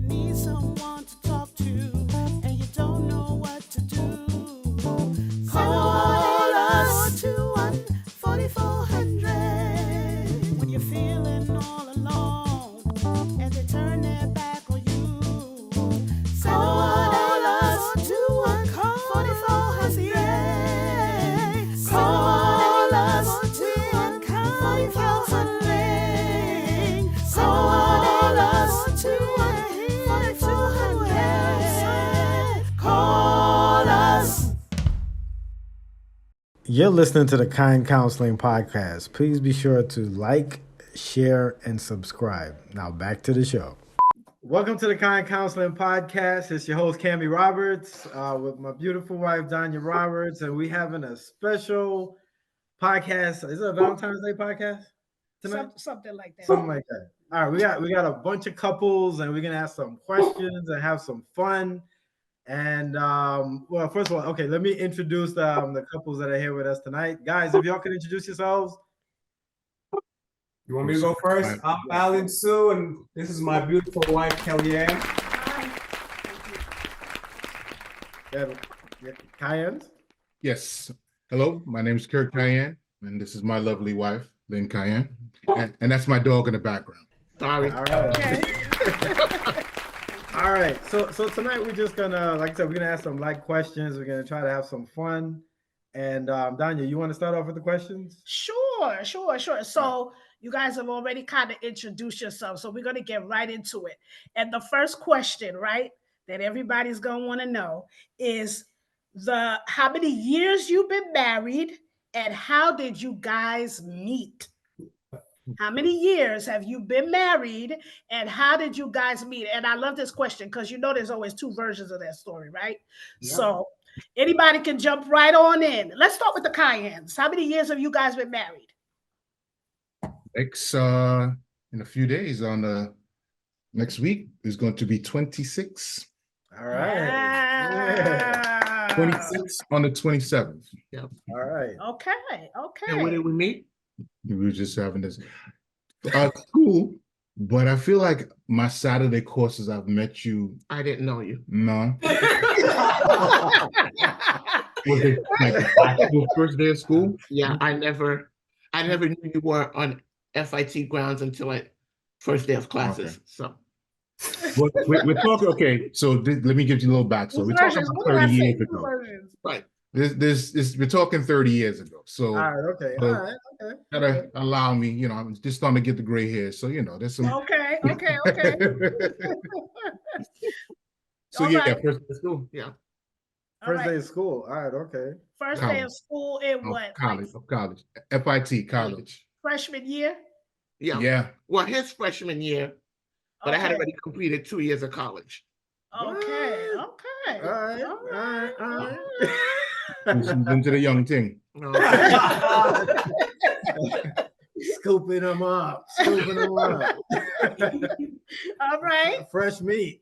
need someone to talk to and you don't know what to do, call us 214-4400 when you're feeling all alone and they turn their back on you. Call us 214-4400. Call us 214-4400. Call us 214-4400. Call us. You're listening to the Kind Counseling Podcast. Please be sure to like, share, and subscribe. Now back to the show. Welcome to the Kind Counseling Podcast. It's your host, Dania Roberts, with my beautiful wife, Dania Roberts, and we having a special podcast. Is it a Valentine's Day podcast tonight? Something like that. Something like that. All right, we got a bunch of couples, and we're gonna ask some questions and have some fun. And well, first of all, okay, let me introduce the couples that are here with us tonight. Guys, if y'all could introduce yourselves. You want me to go first? I'm Alan Sue, and this is my beautiful wife, Kellyanne. Cayenne? Yes. Hello, my name is Kurt Cayenne, and this is my lovely wife, Lynn Cayenne. And that's my dog in the background. Sorry. All right. Okay. All right. So tonight we're just gonna, like I said, we're gonna ask some light questions. We're gonna try to have some fun. And Dania, you want to start off with the questions? Sure. So you guys have already kind of introduced yourself, so we're going to get right into it. And the first question, right, that everybody's going to want to know is how many years you've been married and how did you guys meet? How many years have you been married and how did you guys meet? And I love this question because you know there's always two versions of that story, right? Yeah. So anybody can jump right on in. Let's start with the Cayennes. How many years have you guys been married? In a few days next week is going to be 26. All right. Yeah. 26 on the 27th. Yep. All right. Okay. And where did we meet? We were just having this school, but I feel like my Saturday courses I've met you. I didn't know you. No. Was it like actual first day of school? Yeah, I never knew you were on FIT grounds until first day of classes. Okay. So we're talking. Okay, so let me give you a little backstory. We're talking about 30 years ago. Right. We're talking 30 years ago. So all right, okay. Gotta allow me, I'm just starting to get the gray hair. So there's some Okay. So right. First day of school. Yeah. First day of school. All right, okay. First day of school in what? College. FIT college. Freshman year? Yeah. Well, his freshman year, but I had already completed 2 years of college. Okay. All right. Into the young thing. Scooping them up. All right. Fresh meat.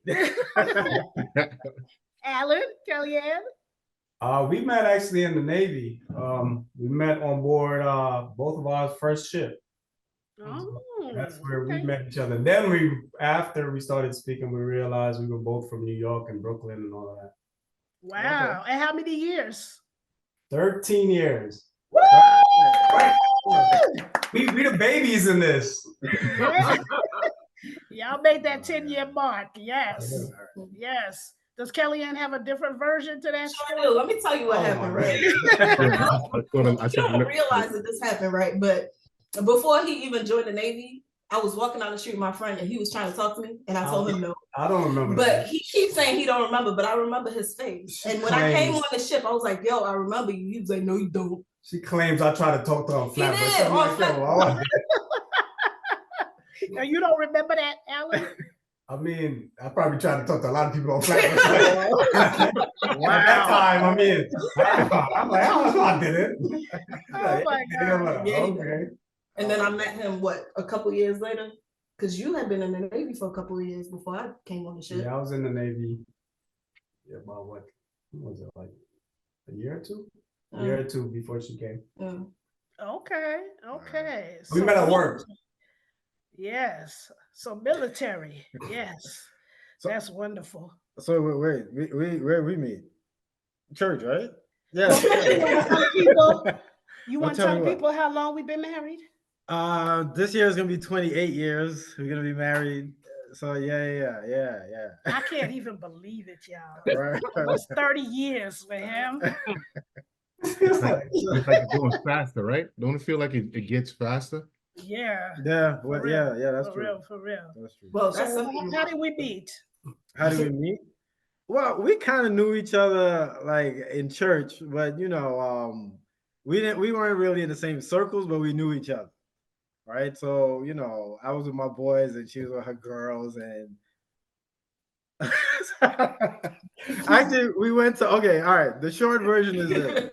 Alan, Kellyanne? We met actually in the Navy. We met on board both of our first ship. Oh, that's where we met each other. Then after we started speaking, we realized we were both from New York and Brooklyn and all of that. Wow. Okay. And how many years? 13 years. Woo! Right. We the babies in this. Y'all made that 10-year mark. Yes. Does Kellyanne have a different version to that story? Sure do. Let me tell you what happened, right? You don't realize that this happened, right? But before he even joined the Navy, I was walking down the street with my friend and he was trying to talk to me and I told him no. I don't remember. But that. He keeps saying he don't remember, but I remember his face. And when I came on the ship, I was like, yo, I remember you. He was like, no, you don't. She claims I tried to talk to her on Flatbush. He did, on Flatbush. Now you don't remember that, Alan? I mean, I probably tried to talk to a lot of people on Flatbush. Wow. At that time, I'm like, oh, I did it. Oh my God. Yeah, okay. And then I met him, a couple years later? Because you had been in the Navy for a couple of years before I came on the ship. Yeah, I was in the Navy about what was it, like a year or two? A year or two before she came. Okay. We met at work. Yes. So military. Yes. That's wonderful. So where we meet? Church, right? Yeah. You want to tell people how long we've been married? This year is gonna be 28 years. We're gonna be married. So yeah. I can't even believe it, y'all. Right. It's 30 years with him. It's like it's going faster, right? Don't it feel like it gets faster? Yeah. Well, yeah, that's true. For real. That's true. Well, so how did we meet? How did we meet? Well, we kind of knew each other like in church, but we weren't really in the same circles, but we knew each other. Right. So, I was with my boys and she was with her girls, and actually we went to, okay, all right. The short version is this.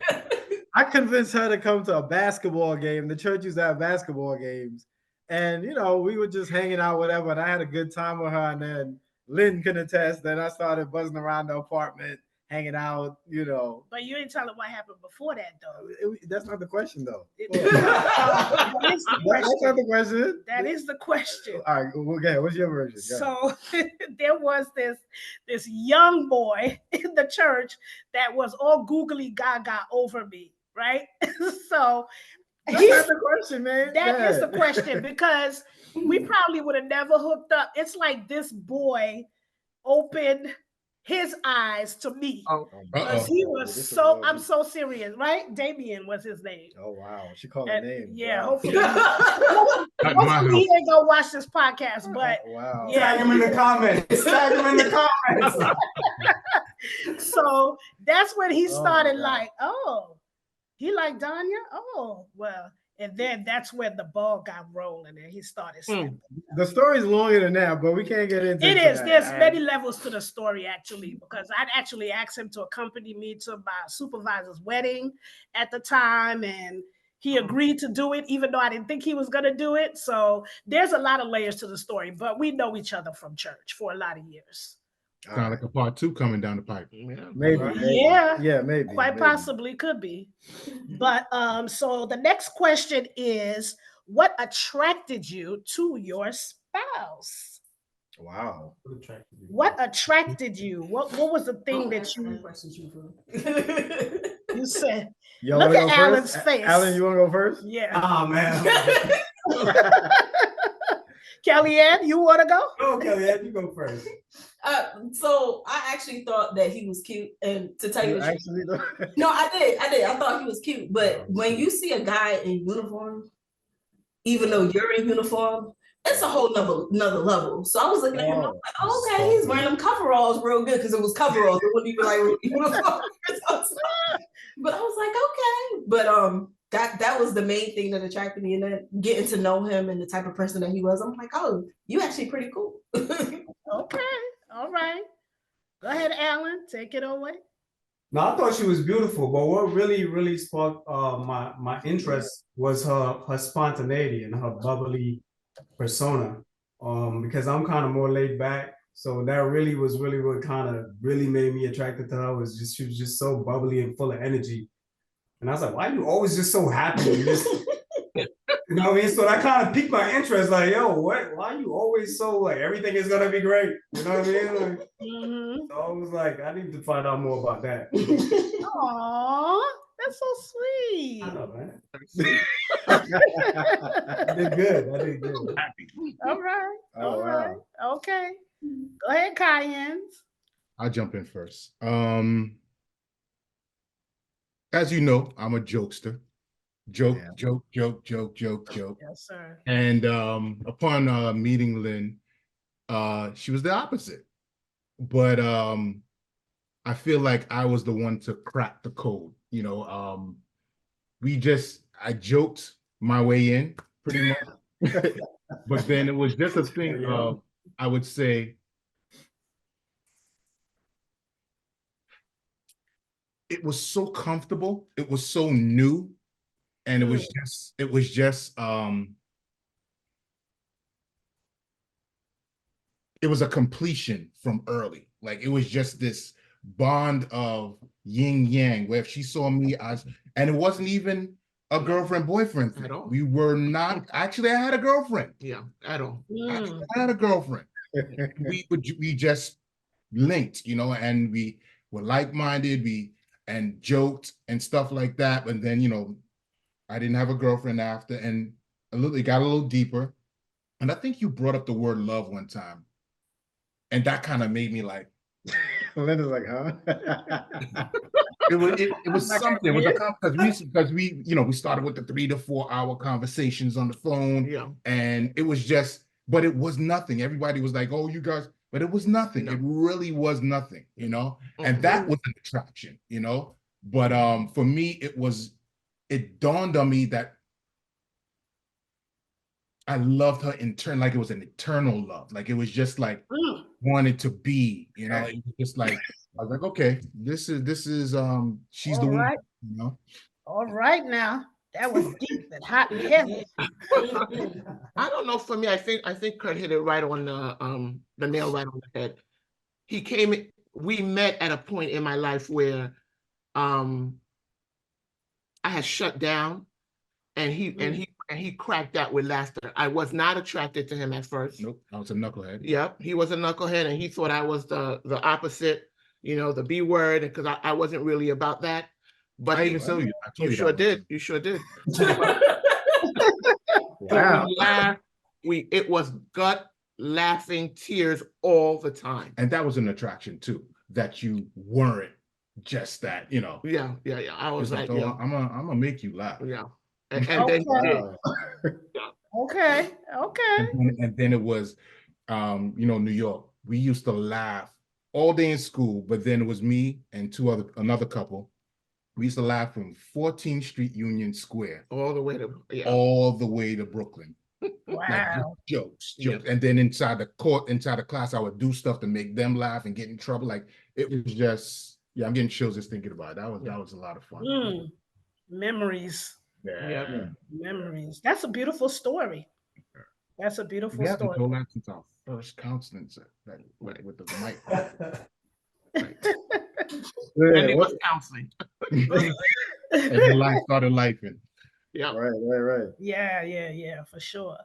I convinced her to come to a basketball game. The church used to have basketball games. And, we were just hanging out, whatever. And I had a good time with her. And then Lynn can attest. Then I started buzzing around the apartment, hanging out, But you didn't tell her what happened before that, though. That's not the question, though. That's not the question. That is the question. All right, okay. What's your version? So there was this young boy in the church that was all googly gaga over me, right? So that's not the question, man. That is the question, because we probably would have never hooked up. It's like this boy opened his eyes to me. Because he was I'm so serious, right? Damien was his name. Oh, wow. She called her name. Yeah, wow. hopefully he ain't gonna watch this podcast, but wow. Yeah. Tag him in the comments. Tag him in the comments. So that's when he started he like Dania? Oh, well. And then that's when the ball got rolling and he started stepping. The story's longer than that, but we can't get into it. It is. There's many levels to the story, actually, because I'd actually asked him to accompany me to my supervisor's wedding at the time, and he agreed to do it, even though I didn't think he was going to do it. So there's a lot of layers to the story, but we know each other from church for a lot of years. Kind of like a part 2 coming down the pipe. Maybe. Yeah, maybe. Quite possibly could be. But so the next question is, what attracted you to your spouse? Wow. What attracted you? What was the thing that you said? Look at Alan's face. Alan, you want to go first? Yeah. Oh, man. Kellyanne, you want to go? Oh, Kellyanne, you go first. So I actually thought that he was cute, and to tell you, actually, no, I did. I thought he was cute, but when you see a guy in uniform, even though you're in uniform, it's a whole another level. So I was looking at him, I was like, oh, okay, he's wearing them coveralls real good, because it was coveralls. It wouldn't even like uniform. But I was like, okay, but that was the main thing that attracted me, and then getting to know him and the type of person that he was. I'm like, oh, you actually pretty cool. Okay. All right. Go ahead, Alan. Take it away. No, I thought she was beautiful, but what really sparked my interest was her spontaneity and her bubbly persona. Because I'm kind of more laid back, so that really was what kind of really made me attracted to her. She was just so bubbly and full of energy, and I was like, why are you always just so happy? You know what I mean? So that kind of piqued my interest. Like, yo, why are you always so like everything is gonna be great? You know what I mean? Like, so I was like, I need to find out more about that. Aww, that's so sweet. I know, man. I did good. All right. Oh, wow. Right. Okay. Go ahead, Cayenne. I'll jump in first. As you know, I'm a jokester. Joke. Yes, sir. And upon meeting Lynn, she was the opposite. But I feel like I was the one to crack the code. I joked my way in pretty much. But then it was just a thing of, I would say, it was so comfortable. It was so new. And it was just it was a completion from early. Like, it was just this bond of yin yang, where if she saw me and it wasn't even a girlfriend boyfriend thing. At all. We were not actually. I had a girlfriend. Yeah, at all. I had a girlfriend. we just linked, you know, and we were like-minded, and joked and stuff like that. And then, you know, I didn't have a girlfriend after, and it got a little deeper. And I think you brought up the word love one time, and that kind of made me like. Linda's like, huh? It was something. It was because we you know, we started with the 3 to 4 hour conversations on the phone, and it was just, but it was nothing. Everybody was like, "Oh, you guys," but it was nothing. It really was nothing, you know. And that was an attraction, you know. But for me, it dawned on me that I loved her in turn, like it was an eternal love. Like it was just like wanted to be, you know. It was just like I was like, okay, this is she's All the one, right. you know. All right now. That was deep and hot and heavy. I don't know. For me, I think Kurt hit it right on the nail right on the head. He came. We met at a point in my life where I had shut down, and he cracked that with laughter. I was not attracted to him at first. Nope, I was a knucklehead. Yep, he was a knucklehead, and he thought I was the opposite, you know, the B word, because I wasn't really about that. But I even told you. I told you sure did. You sure did. Wow. We laughed. It was gut laughing tears all the time. And that was an attraction too, that you weren't just that, you know. Yeah. I was like, oh, I'm gonna make you laugh. Yeah. And then you did. Okay. And then it was you know, New York. We used to laugh all day in school, but then it was me and another couple. We used to laugh from 14th Street Union Square all the way to Brooklyn. Wow. Like jokes. And then inside the class, I would do stuff to make them laugh and get in trouble. Like it was just, I'm getting chills just thinking about it. That was a lot of fun. Memories. Yeah. Memories. That's a beautiful story. That's a beautiful story. We haven't told that since our first counseling set with the mic. And it was counseling. And then life started lifing. Yeah. Right. Yeah, for sure.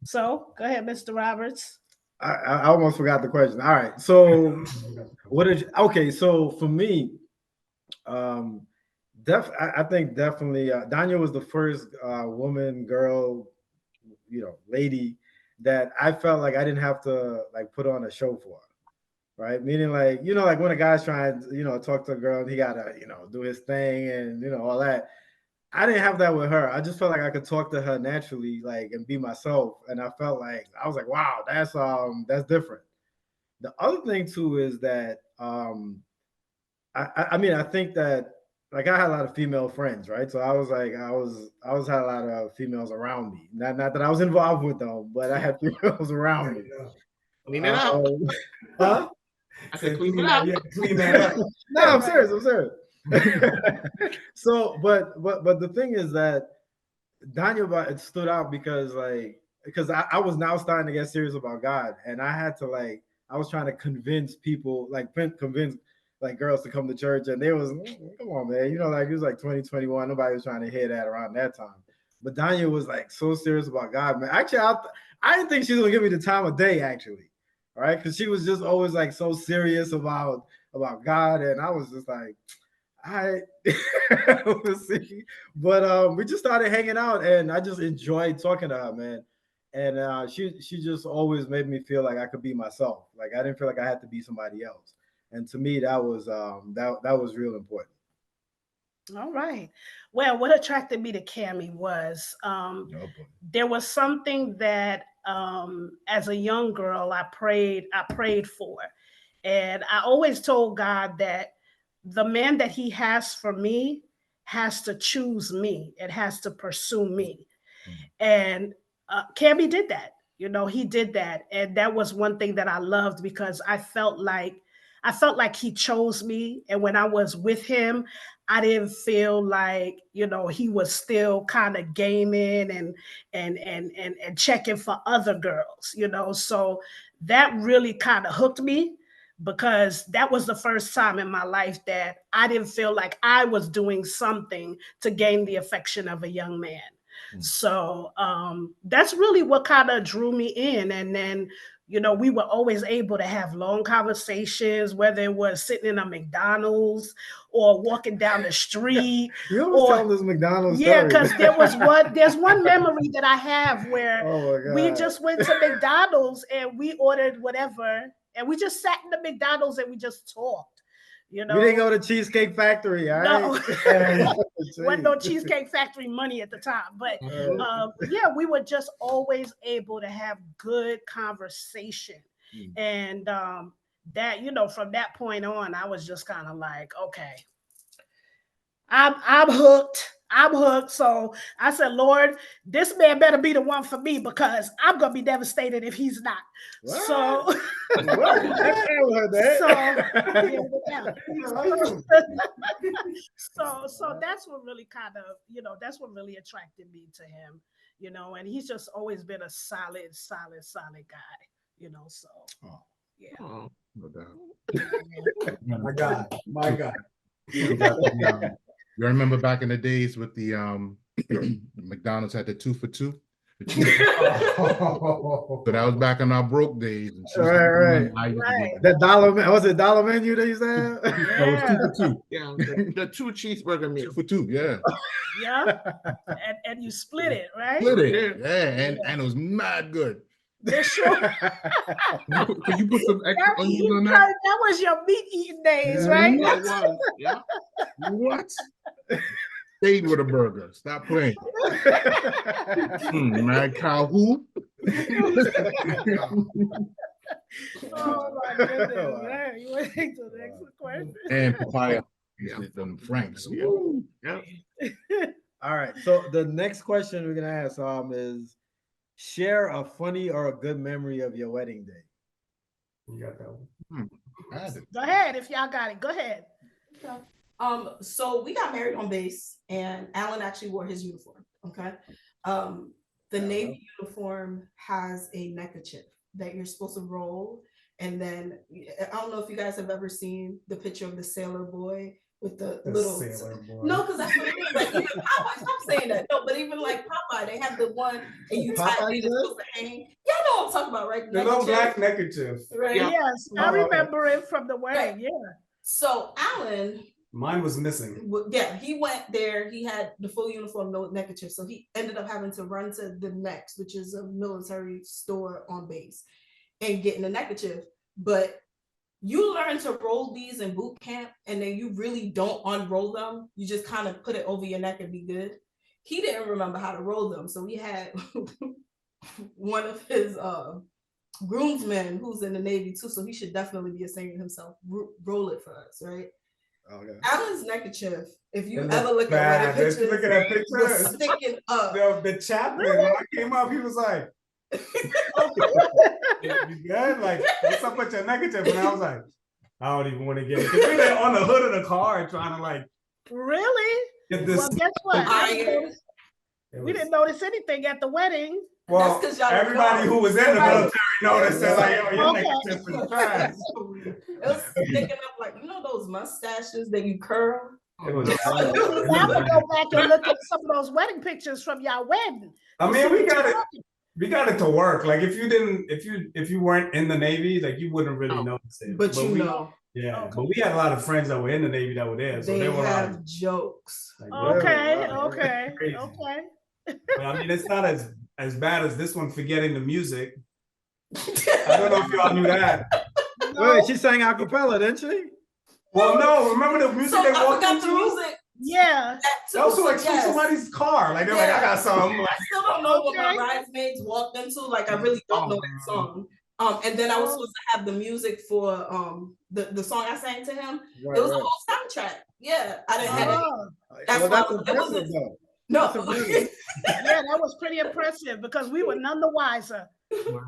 So go ahead, Mr. Roberts. I almost forgot the question. All right. So so for me, I think definitely Dania was the first girl, you know, lady that I felt like I didn't have to like put on a show for. Right. Meaning like, you know, like when a guy's trying to, you know, talk to a girl and he gotta, you know, do his thing and, you know, all that. I didn't have that with her. I just felt like I could talk to her naturally, like, and be myself. And I felt like I was like, wow, that's different. The other thing too is that I mean, I think that like I had a lot of female friends, right? So I was like, I was had a lot of females around me. Not that I was involved with them, but I had females around me. Clean it out. Huh? I said clean it out. Clean that up. No, I'm serious. So, but the thing is that Dania stood out because I was now starting to get serious about God, and I had to I was trying to convince people, convince girls to come to church, and they was, come on, man, you know, like it was like 2021, nobody was trying to hear that around that time. But Dania was like so serious about God, man. Actually, I didn't think she was gonna give me the time of day, actually, right? Because she was just always like so serious about God, and I was just like, we'll see. But we just started hanging out, and I just enjoyed talking to her, man. And she just always made me feel like I could be myself. Like I didn't feel like I had to be somebody else. And to me, that was that was real important. All right. Well, what attracted me to Cammie was there was something that as a young girl I prayed for. And I always told God that the man that he has for me has to choose me. It has to pursue me. And Cammie did that. You know, he did that. And that was one thing that I loved because I felt like he chose me. And when I was with him, I didn't feel like, you know, he was still kind of gaming and checking for other girls, you know. So that really kind of hooked me because that was the first time in my life that I didn't feel like I was doing something to gain the affection of a young man. So that's really what kind of drew me in. And then You know, we were always able to have long conversations, whether it was sitting in a McDonald's or walking down the street. You always or tell this McDonald's yeah, story. because there's one memory that I have where Oh my we God. just went to McDonald's and we ordered whatever, and we just sat in the McDonald's and we just talked. You know, We didn't go to Cheesecake Factory, all right? No. Wasn't no Cheesecake Factory money at the time, but yeah, we were just always able to have good conversation. And that, you know, from that point on, I was just kind of like, okay, I'm hooked. I'm hooked. So I said, Lord, this man better be the one for me, because I'm gonna be devastated if he's not. What? So What? so that's what really kind of, you know, that's what really attracted me to him, you know, and he's just always been a solid guy, you know. So yeah. Oh. No doubt. My God. You remember back in the days with the McDonald's had the 2 for $2? So that was back in our broke days. Right. That dollar, was it dollar menu they used to have? That was 2 for $2. Yeah, the 2 cheeseburger meal. 2 for $2, yeah. Yeah. And you split it, right? Split it. Yeah, and it was mad good. Sure. Can you put some extra onions on that? That was your meat eating days, right? Yeah, it was. Yeah. What? Stayed with a burger. Stop playing. Mad cow who? Oh my goodness. Man, you want to take the next question? And papaya. Yeah, them Franks. Yeah. All right. So the next question we're gonna ask is, share a funny or a good memory of your wedding day. You got that one. Go ahead if y'all got it. Go ahead. Okay. So we got married on base, and Alan actually wore his uniform. Okay. The Navy uniform has a neckerchief that you're supposed to roll, and then I don't know if you guys have ever seen the picture of the sailor boy with the little sailor boy. No, because that's what it is. Like even Popeye, stop saying that. No, but even like Popeye, they have the one and you tie it, it's supposed to hang. Yeah, I know what I'm talking about, right? The little black neckerchief. Right. Yeah. Yes, I remember it from the wedding. Yeah. So Alan, mine was missing. Yeah, he went there. He had the full uniform, no neckerchief. So he ended up having to run to the Next, which is a military store on base, and getting a neckerchief. But you learn to roll these in boot camp, and then you really don't unroll them. You just kind of put it over your neck and be good. He didn't remember how to roll them. So we had one of his groomsmen who's in the Navy too. So he should definitely be a singer himself. Roll it for us, right? Okay. Alan's neckerchief, if you ever look at Look at that picture. was sticking up. The chaplain, when I came up, he was like, you good? Like, what's up with your neckerchief? And I was like, I don't even want to get it. Because we were on the hood of the car trying to like Really? get this. Well, guess what? We didn't notice anything at the wedding. Well, That's 'cause y'all everybody who was in the military noticed that, like, yo, your Okay. neckerchief is trash. It was sticking up like, you know those mustaches that you curl? It was. I would go back and look at some of those wedding pictures from y'all wedding. I mean, we got it. We got it to work. Like if you didn't, if you weren't in the Navy, like you wouldn't really notice it. But you we, know. Yeah, Okay. but we had a lot of friends that were in the Navy that were there, so They they were have like, jokes. Okay. Crazy. Okay. But I mean, it's not as bad as this one, forgetting the music. I don't know if y'all knew that. Wait, she sang a cappella, didn't she? Well, no, remember the music So they I walked forgot the into? music. Yeah. That was like yes. somebody's car. Like they're like, I got something. Like, I still don't know what my Okay. bridesmaids walked into. Like I really don't know that song. And then I was supposed to have the music for the song I sang to him. Right, It was a whole soundtrack. Yeah, I didn't have it. Oh, That's well, why that's it impressive, wasn't. though. No. yeah, that was pretty impressive because we were none the wiser.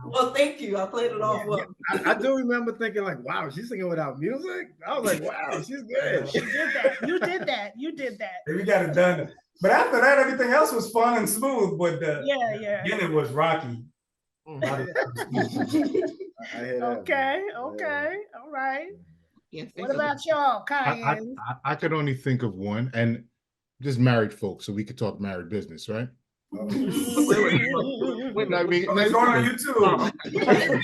Well, thank you. I played it off well. I do remember thinking like, wow, she's singing without music. I was like, wow, she's good. You did that. You did that. You did that. we got it done. But after that, everything else was fun and smooth. But Yeah. then it was rocky. I hear that, Okay. man. All right. Can't think What of about y'all, Cayenne? I could only think of one, and just married folks, so we could talk married business, right? Wait, I mean, It's going on YouTube.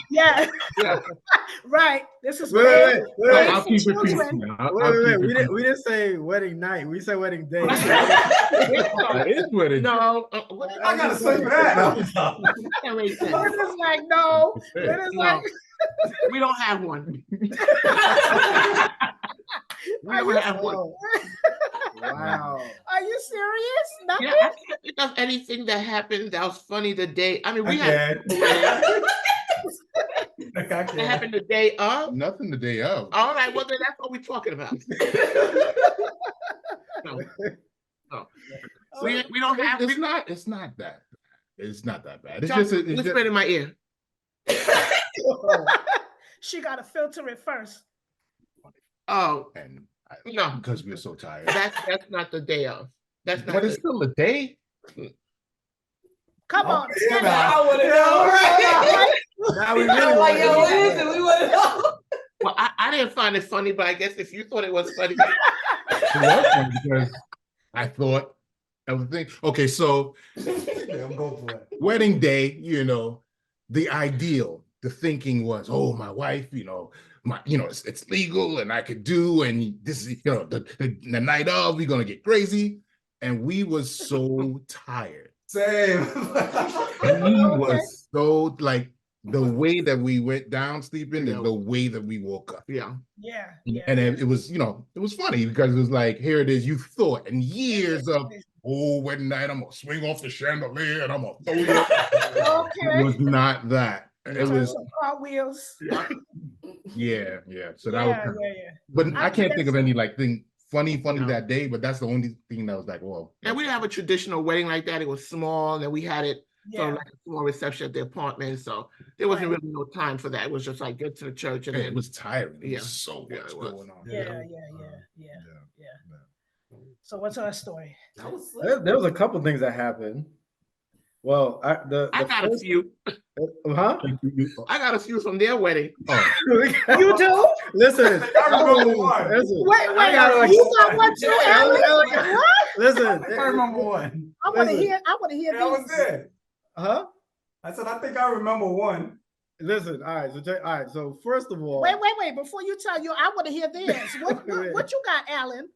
Yeah, yeah. right. This is Wait. I'll for keep it children. peaceful. Wait. We didn't say wedding night. We said wedding day. It is what it is. No, I gotta say that. that makes sense. Lynn is like, no. Lynn is No. like, We don't have one. We are don't you, have one. Wow. are you serious? Nothing? Yeah, I can't think of anything that happened that was funny the day. I mean, we had that happened the day of. Nothing the day of. All right, well then that's what we're talking about. No. We don't have. It's not that. It's not that bad. It's John, just. It's whisper just in my ear. She got to filter it first. Oh and no, because we're so tired. that's not the day of. That's not. But it's still a day. Come on. Yeah, stand man. up. I want to know, right? Now we I'm really like, want yo, to what know. is it? We want to know. Well, I didn't find it funny, but I guess if you thought it was funny, It was funny because I thought everything. Okay, so I'm going for it. wedding day, the ideal, the thinking was, oh, my wife, it's legal and I could do, and this is, the night of, we're gonna get crazy. And we was so tired. Same. We was so like the way that we went down sleeping Yeah. and the way that we woke up. yeah. Yeah. And then it was, it was funny because it was like, here it is, you thought, and years of, oh, wedding night, I'm gonna swing off the chandelier and I'm gonna throw you. Okay. It was not that. It Turn was, some cartwheels. yeah. So that was, Yeah. but I can't think of any like thing funny No. that day, but that's the only thing that was like, well. And we didn't have a traditional wedding like that. It was small, and we had it sort Yeah. of like a small reception at the apartment. So there wasn't really no time for that. It was just like get to the church and And then it was tiring. There Yeah. was so Yeah, much it was. going on. Yeah. So what's our story? That was slick. There was a couple things that happened. Well, I got a few. Huh? I got a few from their wedding. You do? Listen. I remember one. Listen. Wait, I got like- you got one too, Alan? What? Listen. I remember one. I want to Listen. hear. I want to hear That was these. it. Huh? I said, I think I remember one. Listen. All right. So first of all, Wait. Before you tell you, I want to hear this. What you got, Alan?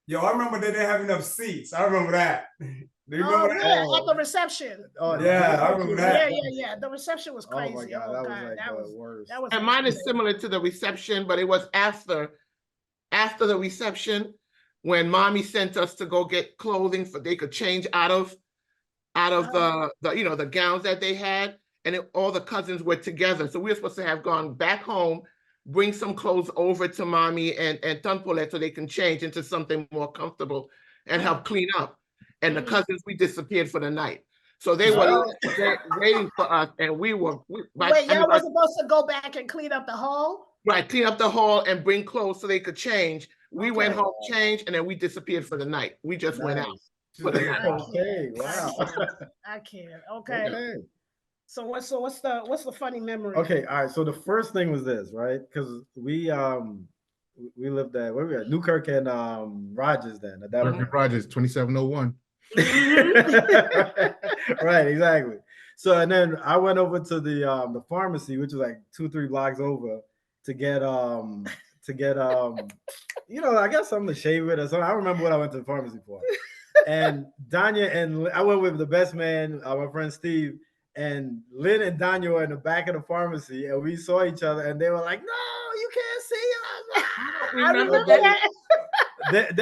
Yo, I remember they didn't have enough seats. I remember that. Do you Oh, remember that? yeah, at the reception. Yeah, I remember that. Yeah. The reception was crazy. Oh my God, that was like the worst. that was. And mine is similar to the reception, but it was after the reception when mommy sent us to go get clothing for they could change out of the gowns that they had, and all the cousins were together. So we were supposed to have gone back home, bring some clothes over to mommy and Tanpolet so they can change into something more comfortable and help clean up. And the cousins, we disappeared for the night. So they were waiting for us, and we were. Wait, y'all were supposed to go back and clean up the hall? Right, clean up the hall and bring clothes so they could change. We went Okay. home, changed, and then we disappeared for the night. We just went out for the night. Okay. Wow. I can't. Okay. Okay. So what's the funny memory? Okay. All right. So the first thing was this, right? Because we lived at where we at Newkirk and Rogers then at that point. Rogers 2701. Right, exactly. So and then I went over to the pharmacy, which is like 2-3 blocks over, to get I guess something to shave with or something. I don't remember what I went to the pharmacy for. And Dania and I went with the best man, my friend Steve, and Lynn and Dania were in the back of the pharmacy, and we saw each other, and they were like, "No, you can't see us." I remember that.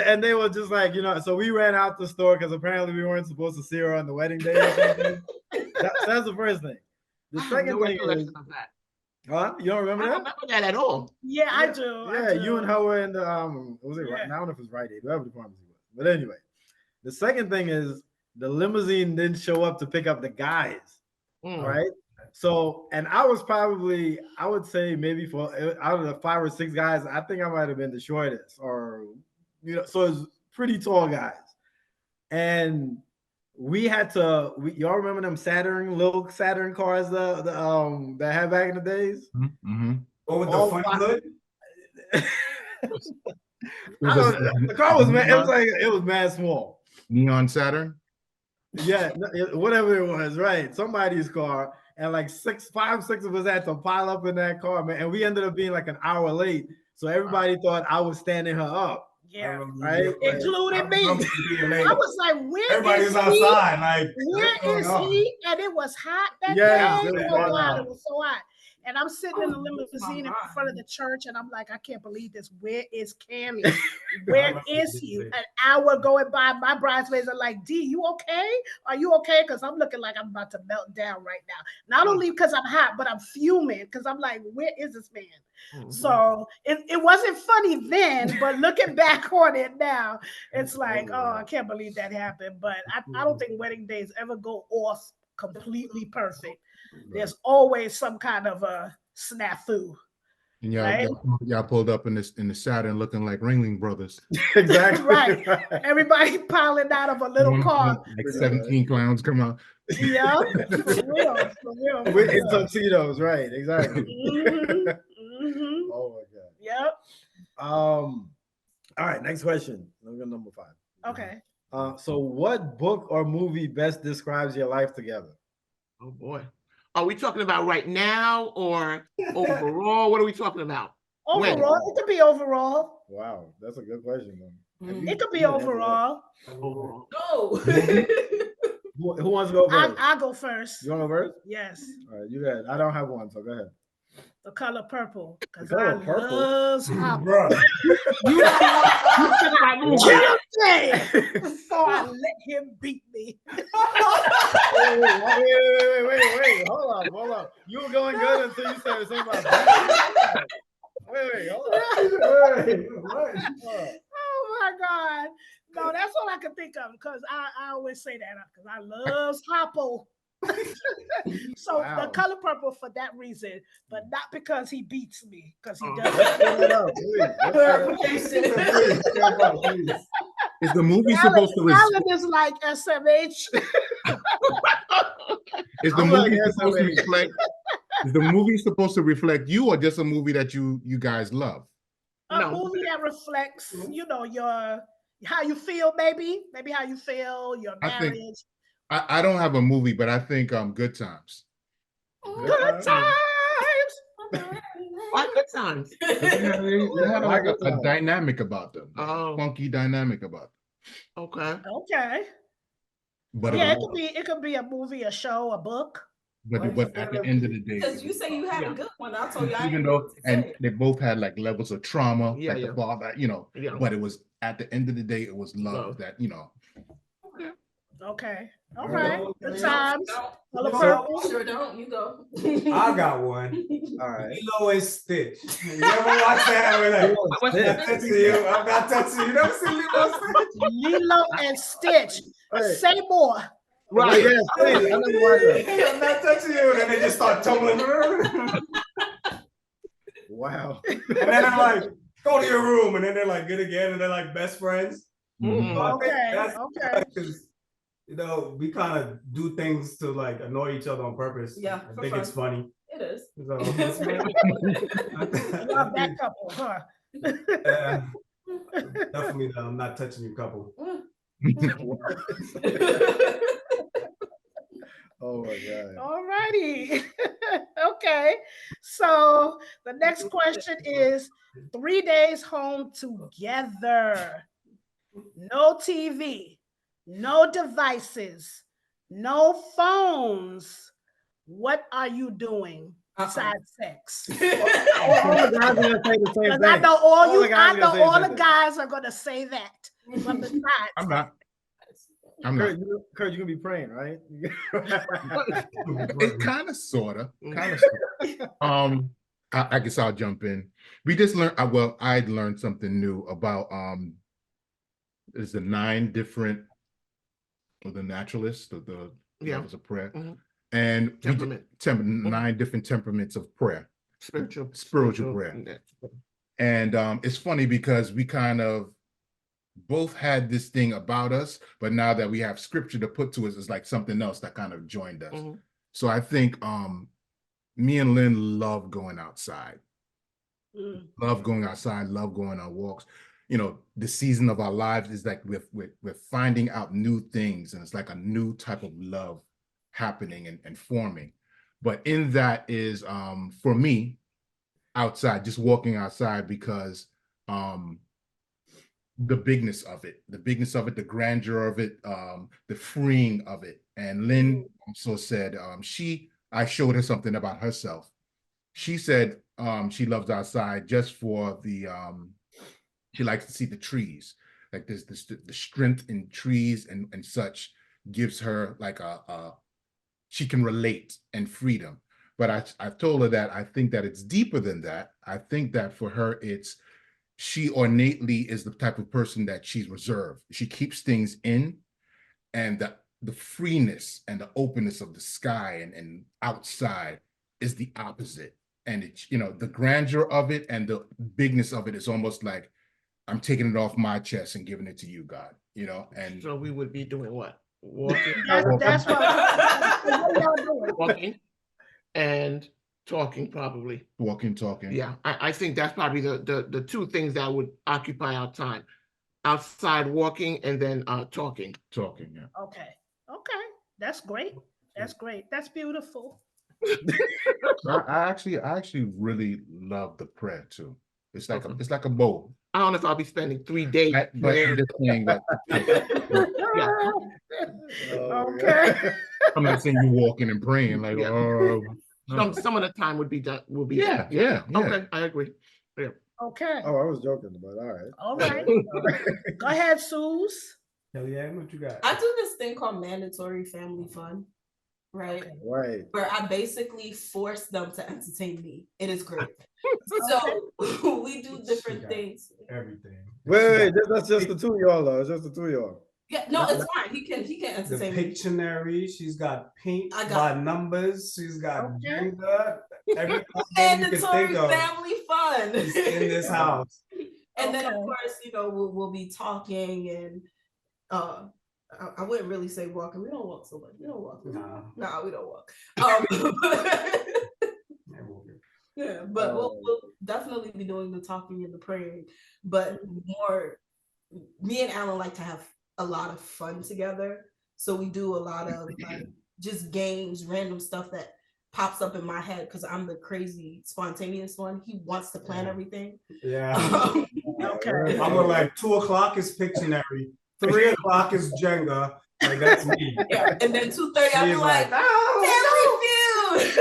And they were just like, so we ran out the store because apparently we weren't supposed to see her on the wedding day or something. That's the first thing. The second thing is, huh? You don't remember I that? don't remember that at all. Yeah, I do. Yeah, you and her were in the was it right? Yeah. I don't know if it's Rite Aid, whatever the pharmacy was. But anyway, the second thing is the limousine didn't show up to pick up the guys, right? So, and I was probably, I would say maybe for out of the 5 or 6 guys, I think I might have been the shortest, or so it's pretty tall guys. And we had to, y'all remember them little Saturn cars that had back in the days? Mm-hmm. Oh, with the front hood? The car was mad, it was mad small. Neon Saturn. Yeah, whatever it was, right? Somebody's car, and like 5, 6 of us had to pile up in that car, man. And we ended up being like an hour late, so everybody thought I was standing her up. Yeah, right, including me. I was like, where Everybody is was he? outside, like, Where is he? And it was hot that Yes, day. it was Oh hot. God, it was so hot. And I'm sitting in the limousine in front of the church, and I'm like, I can't believe this. Where is Cammy? Where is he? An hour going by, my bridesmaids are like, D, you okay? Are you okay? Because I'm looking like I'm about to melt down right now. Not only because I'm hot, but I'm fuming because I'm like, where is this man? So it wasn't funny then, but looking back on it now, it's like, oh, I can't believe that happened. But I don't think wedding days ever go off completely perfect. There's always some kind of a snafu. And right? y'all pulled up in the Saturn looking like Ringling Brothers. Exactly. Right. Everybody piling out of a little car. Like 17 clowns come out. Yeah, for real. In tuxedos, right? Exactly. Mm-hmm. Oh my God. Yep. All right, next question. Let's go number 5. Okay. So what book or movie best describes your life together? Oh boy. Are we talking about right now or overall? What are we talking about? Overall, it could be overall. Wow, that's a good question, man. It could be overall. No. Who wants to go first? I'll go first. You want to go first? Yes. All right, you got it. I don't have one, so go ahead. The color purple. Because The color I purple? love purple. Bro. Kill him before I let him beat me. Wait. Hold on. You were going good until you started saying about that. Wait, hold on. Oh my God. No, that's all I could think of because I always say that because I love Hoppo. So Wow. the color purple for that reason, but not because he beats me, because he Let's doesn't. turn it up, please. Is the movie supposed to Alan is like SMH. is the I'm movie like supposed to SMH. reflect is the movie supposed to reflect you or just a movie that you guys love? A movie that reflects, your how you feel, maybe how you feel, your marriage. I don't have a movie, but I think Good Times. Good times. What good times? They had like a dynamic about them, Oh. funky dynamic about them. Okay. But Yeah, it could be a movie, a show, a book. but at the end of the day, Because you say you had a good one. I told you I even though they both had like levels of trauma, the father, but it was at the end of the day, it was love that. Okay. All right. Good times. Color No, purple. sure don't. You go. I got one. All right. Lilo and Stitch. You ever watch that? I'm not touching you. I'm not touching you. You never seen Lilo and Stitch? Lilo and Stitch. Hey. Say more. Right. Yes, please. I never watched that. I'm not touching you. And then they just start tumbling. Wow. And then they're like, go to your room. And then they're like, good again. And they're like best friends. Mhm. So I think Okay. that's Okay. because, we kind of do things to like annoy each other on purpose. Yeah, I for think fun. it's funny. It is. So, Love that couple, huh? definitely I'm not touching you couple. Oh my God. All righty. Okay. So the next question is 3 days home together. No TV, no devices, no phones. What are you doing besides sex? All the guys are gonna say the same Because thing. I know all All the guys are gonna say that. But besides, I'm not. Kurt, you're gonna be praying, right? It kind of, sorta. I guess I'll jump in. We just learned. I learned something new about there's the 9 different, or the naturalists, the levels of prayer, and 9 different temperaments of prayer, spiritual prayer. And it's funny because we kind of both had this thing about us, but now that we have scripture to put to us, it's like something else that kind of joined us. So I think me and Lynn love going outside. Love going outside, love going on walks. the season of our lives is like we're finding out new things, and it's like a new type of love happening and forming. But in that is for me, outside, just walking outside, because the bigness of it, the grandeur of it, the freeing of it. And Lynn also said I showed her something about herself. She said she loves outside just for the she likes to see the trees. Like there's the strength in trees and such gives her like she can relate and freedom. But I've told her that I think that it's deeper than that. I think that for her, she innately is the type of person that she's reserved. She keeps things in, and the freeness and the openness of the sky and outside is the opposite. And it's, the grandeur of it and the bigness of it is almost like I'm taking it off my chest and giving it to you, God, and so we would be doing what? Walking. That's what y'all doing. Walking and talking, probably. Walking, talking. Yeah, I think that's probably the two things that would occupy our time. Outside walking and then talking. Talking, yeah. Okay. That's great. That's great. That's beautiful. I actually really love the prayer too. It's like a bowl. I don't know if I'll be spending 3 days. But I'm just saying that. Yeah. Okay. I'm not saying you're walking and praying like, Some of the time would be done. Yeah. Okay, I agree. Yeah. Okay. Oh, I was joking, but all right. All right. Go ahead, Suze. Hell yeah, what you got? I do this thing called mandatory family fun, right? Right. Where I basically force them to entertain me. It is great. So we do different things. Everything. Wait, that's just the two of y'all, though. It's just the two of y'all. Yeah, no, it's fine. He can The entertain me. Pictionary, she's got paint I by got- numbers, she's got Okay. gender, everything you can Mandatory think of family fun. is in this house. And then of Okay. course, we'll be talking and I wouldn't really say walking. We don't walk so much. We don't walk. Nah. We don't walk. Yeah, we'll get- Yeah, but we'll definitely be doing the talking and the praying. But more, me and Alan like to have a lot of fun together. So we do a lot of like just games, random stuff that pops up in my head because I'm the crazy, spontaneous one. He wants to plan everything. Yeah. Okay. I'm like 2 o'clock is Pictionary, 3 o'clock is Jenga. Like that's me. Yeah, and then 2:30, I'm She's like, oh, family feud.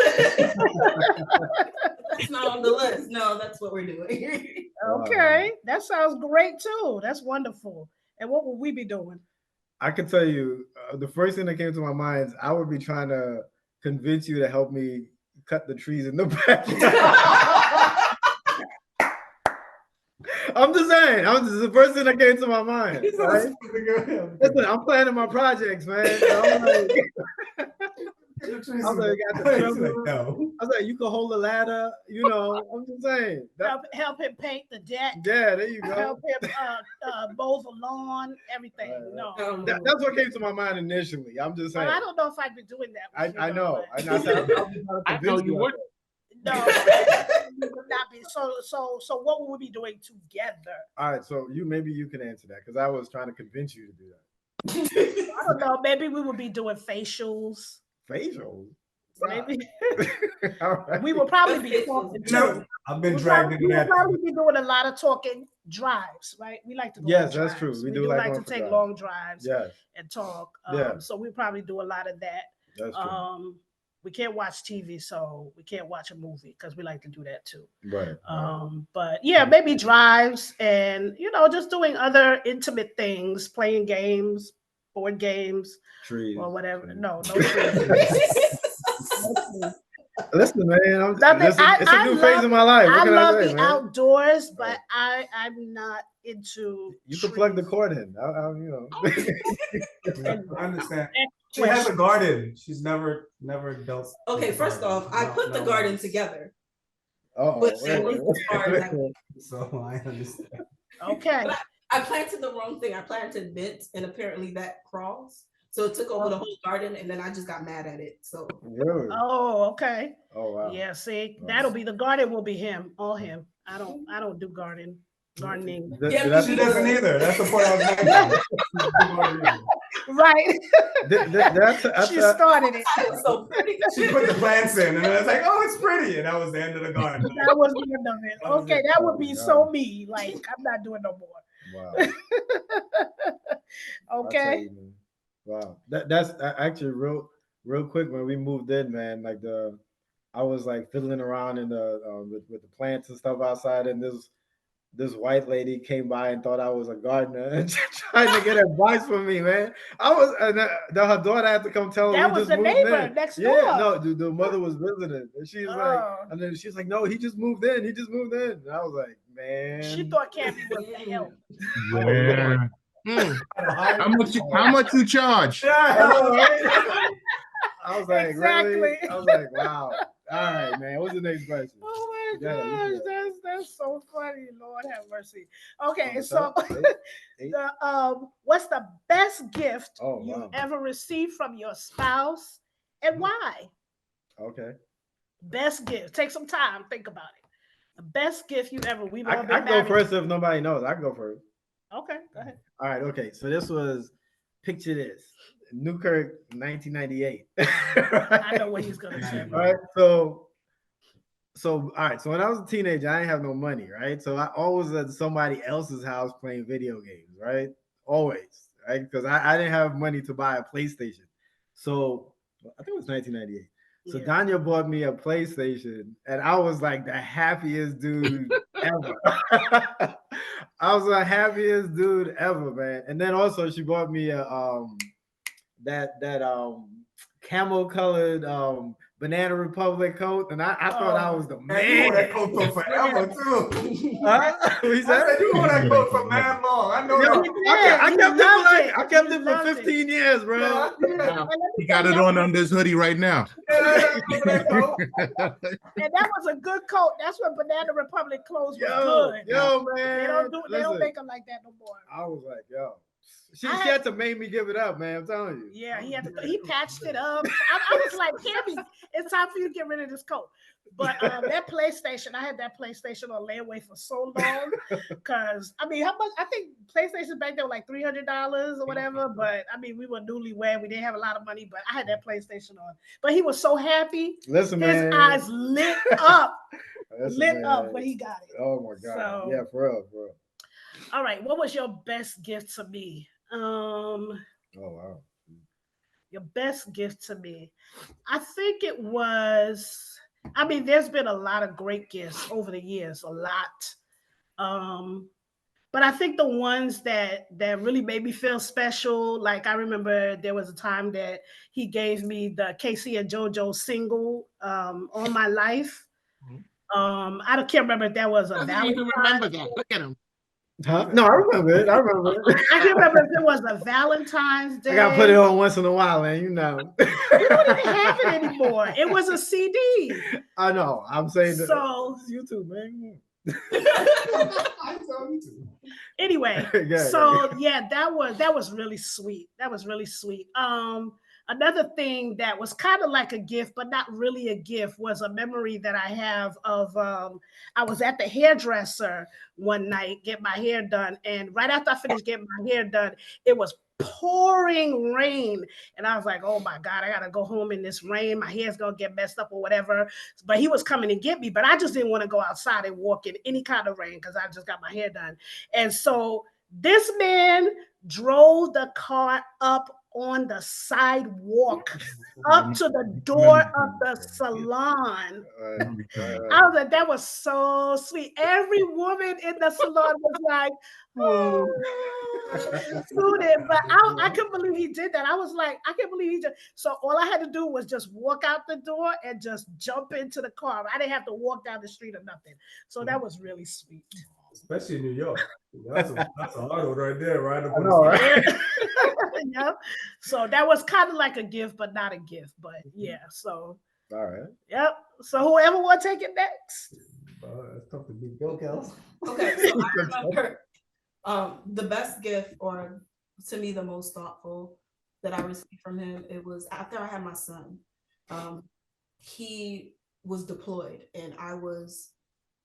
That's not on the list. No, that's what we're doing. Okay. That sounds great too. That's wonderful. And what will we be doing? I can tell you, the first thing that came to my mind is I would be trying to convince you to help me cut the trees in the back. I'm just saying. This is the first thing that came to my mind. Right? Listen, I'm planning my projects, man. So I'm like, No. I was like, you can hold the ladder, I'm just saying. Help him paint the deck. Yeah, there you go. Help him mow the lawn, everything. No. That's what came to my mind initially. I'm just saying. Well, I don't know if I'd be doing that. with you, I know. but- I said, I know you would. No, it would not be. So what will we be doing together? All right, so maybe you can answer that because I was trying to convince you to do that. I don't know. Maybe we would be doing facials. Facial. Maybe All right. we will probably be talking too. No, I've been We'll dragged into that. probably be doing a lot of talking drives, right? We like to go. Yes, on that's true. drives. We We do do like like to going for take drives. long drives Yes, and talk. Yeah. So we probably do a lot of that. that's true. We can't watch TV, so we can't watch a movie because we like to do that too. Right. But yeah, maybe drives and just doing other intimate things, playing games, board games, Trees. or whatever. trees. No trees. Listen, man. Nothing. It's a I new love- phase in my life. What I can love I say, the man? outdoors, but I'm not into. You can plug the trees. cord in. I understand. She has a garden. She's never dealt. Okay, first off, I put the garden together. But that was as far as So I understand. Okay. I planted the wrong thing. I planted mint, and apparently that crawls. So it took over the whole garden, and then I just got mad at it. So Really? Oh, okay. Oh wow. Yeah. See, Wow. that'll be the garden. Will be him. All him. I don't do garden. gardening. Yeah, she doesn't either. That's the point I was making. Right. She started it. It was so pretty. She put the plants in, and I was like, "Oh, it's pretty," and that was the end of the garden. That was the end of it. Okay, that would be so me. Like, I'm not doing no more. Wow. Okay. You, wow. That's actually real quick. When we moved in, man, like I was like fiddling around in the with the plants and stuff outside, and this white lady came by and thought I was a gardener and trying to get advice from me, man. I was, and her daughter had to come tell her. That was the neighbor next door. Yeah, no, the mother was visiting, and she's like, and then she's like, no, he just moved in. He just moved in. And I was like, man. She thought Cammy was the help. Yeah. How much you charge? Yeah, I was like, exactly. Really? I was like, wow. All right, man. What's the next question? Oh my gosh, that's so funny. Lord have mercy. Okay, so what's the best gift you've ever received from your spouse, and why? Okay. Best gift. Take some time. Think about it. The best gift you ever. We've all been I go first if nobody knows. I can go first. Okay, go ahead. All right. Okay. So this was. Picture this. Newkirk, 1998. Right? I know what he's gonna say. All right. So all right. So when I was a teenager, I didn't have no money, right? So I always was at somebody else's house playing video games, right? Always, right? Because I didn't have money to buy a PlayStation. So I think it was 1998. So Dania bought me a PlayStation, and I was like the happiest dude ever. I was the happiest dude ever, man. And then also she bought me a that camel colored Banana Republic coat, and I thought I was the man. You wore that coat for forever too. He said you wore that coat for mad long. I know. I kept it for 15 years, bro. He got it on under his hoodie right now. And that was a good coat. That's when Banana Republic clothes were good. Yo, man. They don't make them like that no more. I was like, yo. She had to make me give it up, man. I'm telling you. Yeah, he patched it up. I was like, Cammy, it's time for you to get rid of this coat. But that PlayStation, I had that PlayStation on layaway for so long. Because, I mean, how much? I think PlayStation back then were like $300 or whatever. But, I mean, we were newlywed. We didn't have a lot of money. But I had that PlayStation on. But he was so happy. Listen, his man. eyes lit up. Lit up when he got it. Oh, my God. So, yeah, for real. All right. What was your best gift to me? Oh, wow. Your best gift to me. I think it was, I mean, there's been a lot of great gifts over the years, a lot. But I think the ones that really made me feel special, like I remember there was a time that he gave me the Casey and JoJo single, All My Life. I can't remember if that was a Valentine's. I don't remember that. Look at him. Huh? No, I remember it. I can't remember if it was a Valentine's Day. I gotta put it on once in a while, man. You know. You don't even have it anymore. It was a CD. I know. I'm saying that. So it's YouTube, man. Anyway, that was really sweet. That was really sweet. Another thing that was kind of like a gift, but not really a gift, was a memory that I have of I was at the hairdresser one night, get my hair done. And right after I finished getting my hair done, it was pouring rain. And I was like, oh my God, I got to go home in this rain. My hair's going to get messed up or whatever. But he was coming to get me, but I just didn't want to go outside and walk in any kind of rain because I just got my hair done. And so this man drove the car up on the sidewalk up to the door of the salon. I was like, that was so sweet. Every woman in the salon was like, oh, but I couldn't believe he did that. I was like, I can't believe he did. So all I had to do was just walk out the door and just jump into the car. I didn't have to walk down the street or nothing. So that was really sweet. Especially in New York. That's a hard one right there, right? I know, right? Yep. So that was kind of like a gift, but not a gift. But yeah, so. All right. Yep. So whoever want to take it next. It's tough to beat Bill Kels. Okay, so I remember the best gift, or to me the most thoughtful that I received from him, it was after I had my son. He was deployed and I was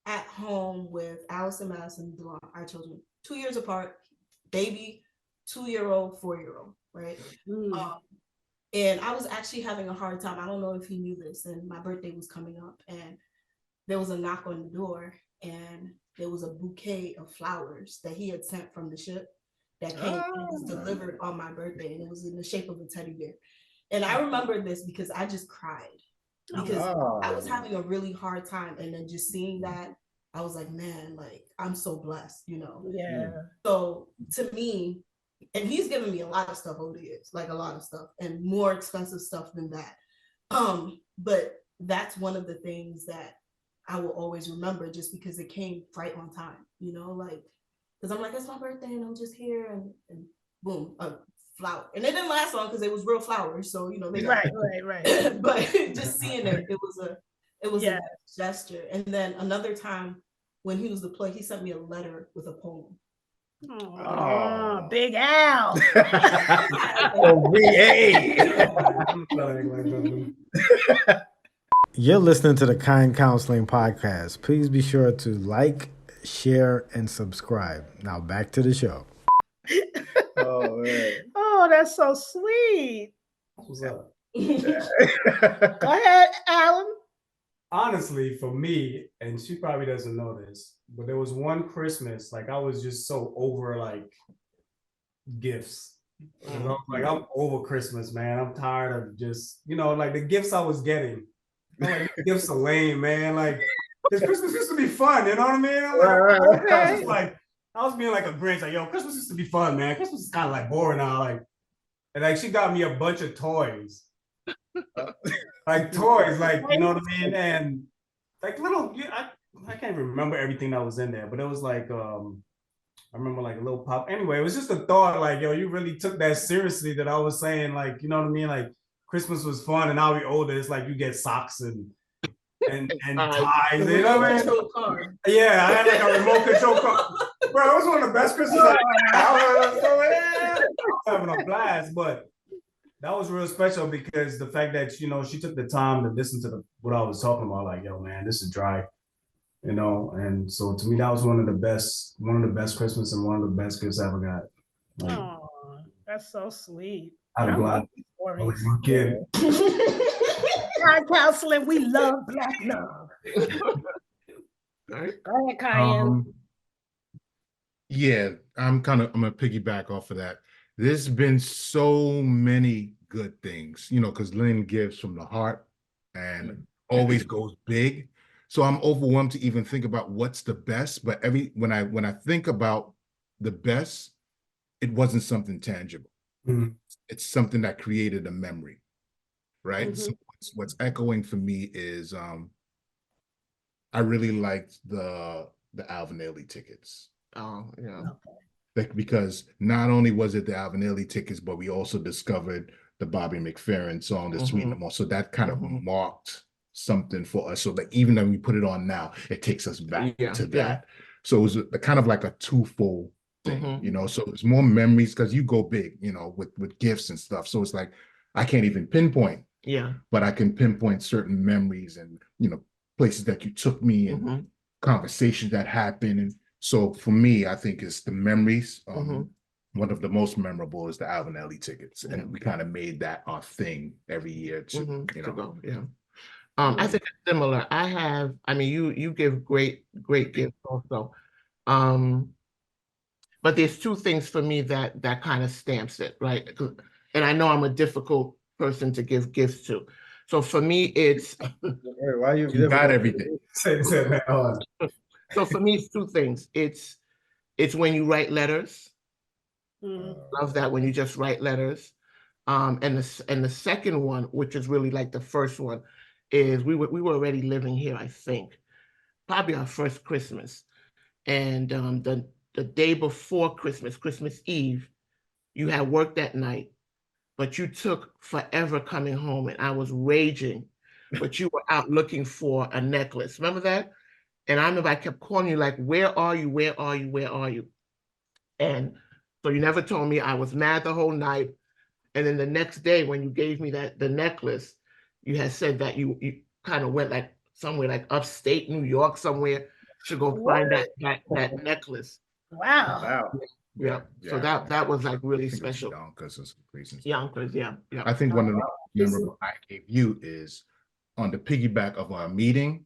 at home with Allison, Madison, and Delon, our children, 2 years apart, baby, 2-year-old, 4-year-old, right? And I was actually having a hard time. I don't know if he knew this, and my birthday was coming up, and there was a knock on the door, and there was a bouquet of flowers that he had sent from the ship that came and was delivered on my birthday, and it was in the shape of a teddy bear. And I remember this because I just cried because I was having a really hard time, and then just seeing that, I was like, man, like I'm so blessed, you know. Yeah. So to me, and he's given me a lot of stuff over the years, like a lot of stuff, and more expensive stuff than that. But that's one of the things that I will always remember, just because it came right on time, you know, like because I'm like, it's my birthday and I'm just here, and boom, a flower. And it didn't last long because it was real flowers, so you know they Right. but just seeing it, it was a gesture. And then another time when he was deployed, he sent me a letter with a poem. Oh, Big Al. You're listening to the Kind Counseling Podcast. Please be sure to like, share, and subscribe. Now back to the show. Oh, man. Oh, that's so sweet. What's up? Go ahead, Alan. Honestly, for me, and she probably doesn't know this, but there was one Christmas, like I was just so over like gifts. Like I'm over Christmas, man. I'm tired of just, you know, like the gifts I was getting. Like, gifts are lame, man. Like, because Christmas used to be fun, you know what I mean? I was just like, I was being like a Grinch, like, yo, Christmas used to be fun, man. Christmas is kind of like boring now. Like, and like she got me a bunch of toys. Like toys, like, you know what I mean? And like little, I can't remember everything that was in there, but it was like I remember like a little pop. Anyway, it was just a thought, like, yo, you really took that seriously, that I was saying, like, you know what I mean? Like Christmas was fun, and now we older, it's like you get socks and ties. You know what I mean? Yeah, I had like a remote control car. Bro, it was one of the best Christmases I was having a blast, but that was real special because the fact that, you know, she took the time to listen to what I was talking about, like, yo, man, this is dry, you know. And so to me, that was one of the best Christmas and one of the best gifts I ever got. Like, Oh, that's so sweet. I'm glad I was your kid. Kind Counseling, we love Black love. Go ahead, Kyan. Yeah, I'm gonna piggyback off of that. There's been so many good things, you know, because Lynn gives from the heart and always goes big. So I'm overwhelmed to even think about what's the best. But when I think about the best, it wasn't something tangible. It's something that created a memory, right? So what's echoing for me is I really liked the Alvin Ailey tickets. Oh, yeah. Like, because not only was it the Alvin Ailey tickets, but we also discovered the Bobby McFerrin song, the Sweet No More. So that kind of marked something for us. So that even though we put it on now, it takes us back to that. So it was kind of like a twofold thing, you know. So it's more memories because you go big, you know, with gifts and stuff. So it's like I can't even pinpoint, but I can pinpoint certain memories and, you know, places that you took me and conversations that happened. And so for me, I think it's the memories. One of the most memorable is the Alvin Ailey tickets, and we kind of made that our thing every year to, you know. Go. I think it's similar. I mean, you give great gifts also. But there's two things for me that kind of stamps it, right? And I know I'm a difficult person to give gifts to. So for me, it's why you got everything. So for me, it's two things. It's when you write letters. Love that when you just write letters. And the second one, which is really like the first one, is we were already living here, I think, probably our first Christmas. And the day before Christmas, Christmas Eve, you had work that night, but you took forever coming home, and I was raging, but you were out looking for a necklace. Remember that? And I remember I kept calling you like, where are you? Where are you? Where are you? And so you never told me. I was mad the whole night. And then the next day when you gave me the necklace, you had said that you kind of went like somewhere like upstate New York somewhere. should go find that necklace. Wow. Wow. Yeah. So that was like really special. Yonkers or some reasons. Yonkers, yeah. I think one of the memorable I gave you is on the piggyback of our meeting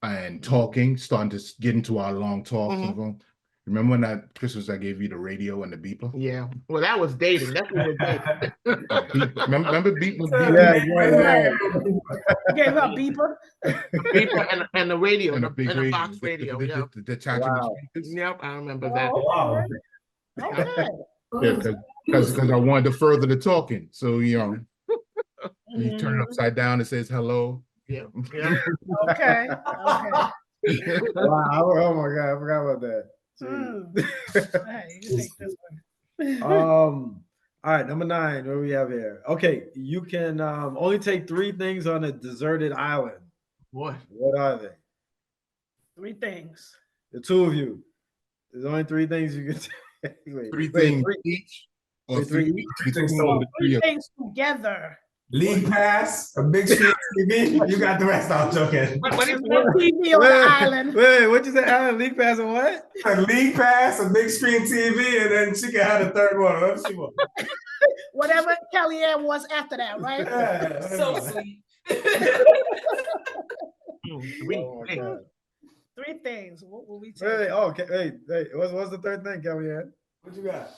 and talking, starting to get into our long talks on the phone. Remember when that Christmas I gave you the radio and the beeper? Yeah. Well, that was dating. That's what was dating. Remember beeper? You gave her a beeper? Beeper and the radio, And the big radio, box radio. Yeah. the detachable speakers. Yep, I remember that. Wow. Okay. Yeah, because I wanted to further the talking. So you turn it upside down, it says hello. Yeah. Okay. Wow. Oh my God, I forgot about that. Hey, you take this one. All right, number 9. What do we have here? Okay, you can only take 3 things on a deserted island. What? What are they? 3 things. The 2 of you. There's only 3 things you can take. Wait, 3 things each, or Wait, 3 3 each? between the 3 3 of things together. League pass, a big screen TV. You got the rest. I'm joking. What is No TV on the island. Wait, what'd you say? Island league pass and what? A league pass, a big screen TV, and then she can have the third one. Let's see what. Whatever Kellyanne was after that, right? Yeah, So sweet. Oh my God. 3 things. What will we take? Wait, okay. Hey, what's the third thing, Kellyanne? What you got?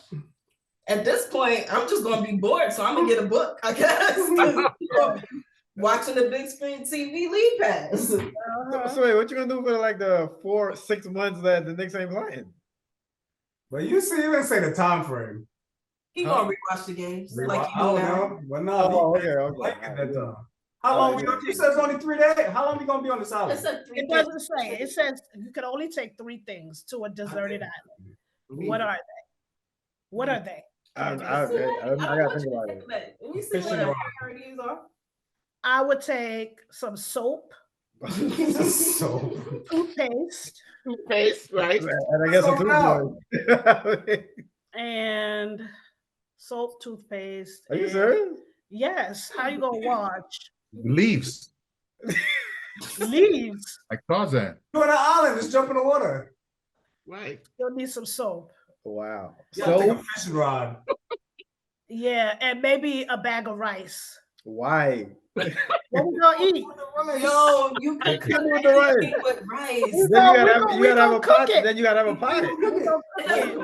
At this point, I'm just gonna be bored, so I'm gonna get a book, I guess. Watching the big screen TV league pass. So wait, what you gonna do for like the 4-6 months that the Knicks ain't playing? But you didn't say the time frame. He gonna rewatch the games like you Oh do now. no, well no. Oh, okay. Like it that time. How long we gonna? You said it's only 3 days. How long we gonna be on this It island? said 3 It doesn't say. It says you can only take 3 things to a deserted island. What are they? What are they? I gotta think about it. Let me see what the priorities are. I would take some soap, So toothpaste, right? And I guess I'm too. and soap, toothpaste. Are you and- serious? Yes. How you gonna watch? leaves, Leaves. like Tarzan. you're on an island, just jump in the water. Right. You'll need some soap. Wow. You gotta take a So fishing rod. Yeah, and maybe a bag of rice. why? What we gonna eat? Yo, you can Come cook with the rice. anything with rice. Then you gotta have a cook pot. it. Then you gotta have a pot. We gonna cook it.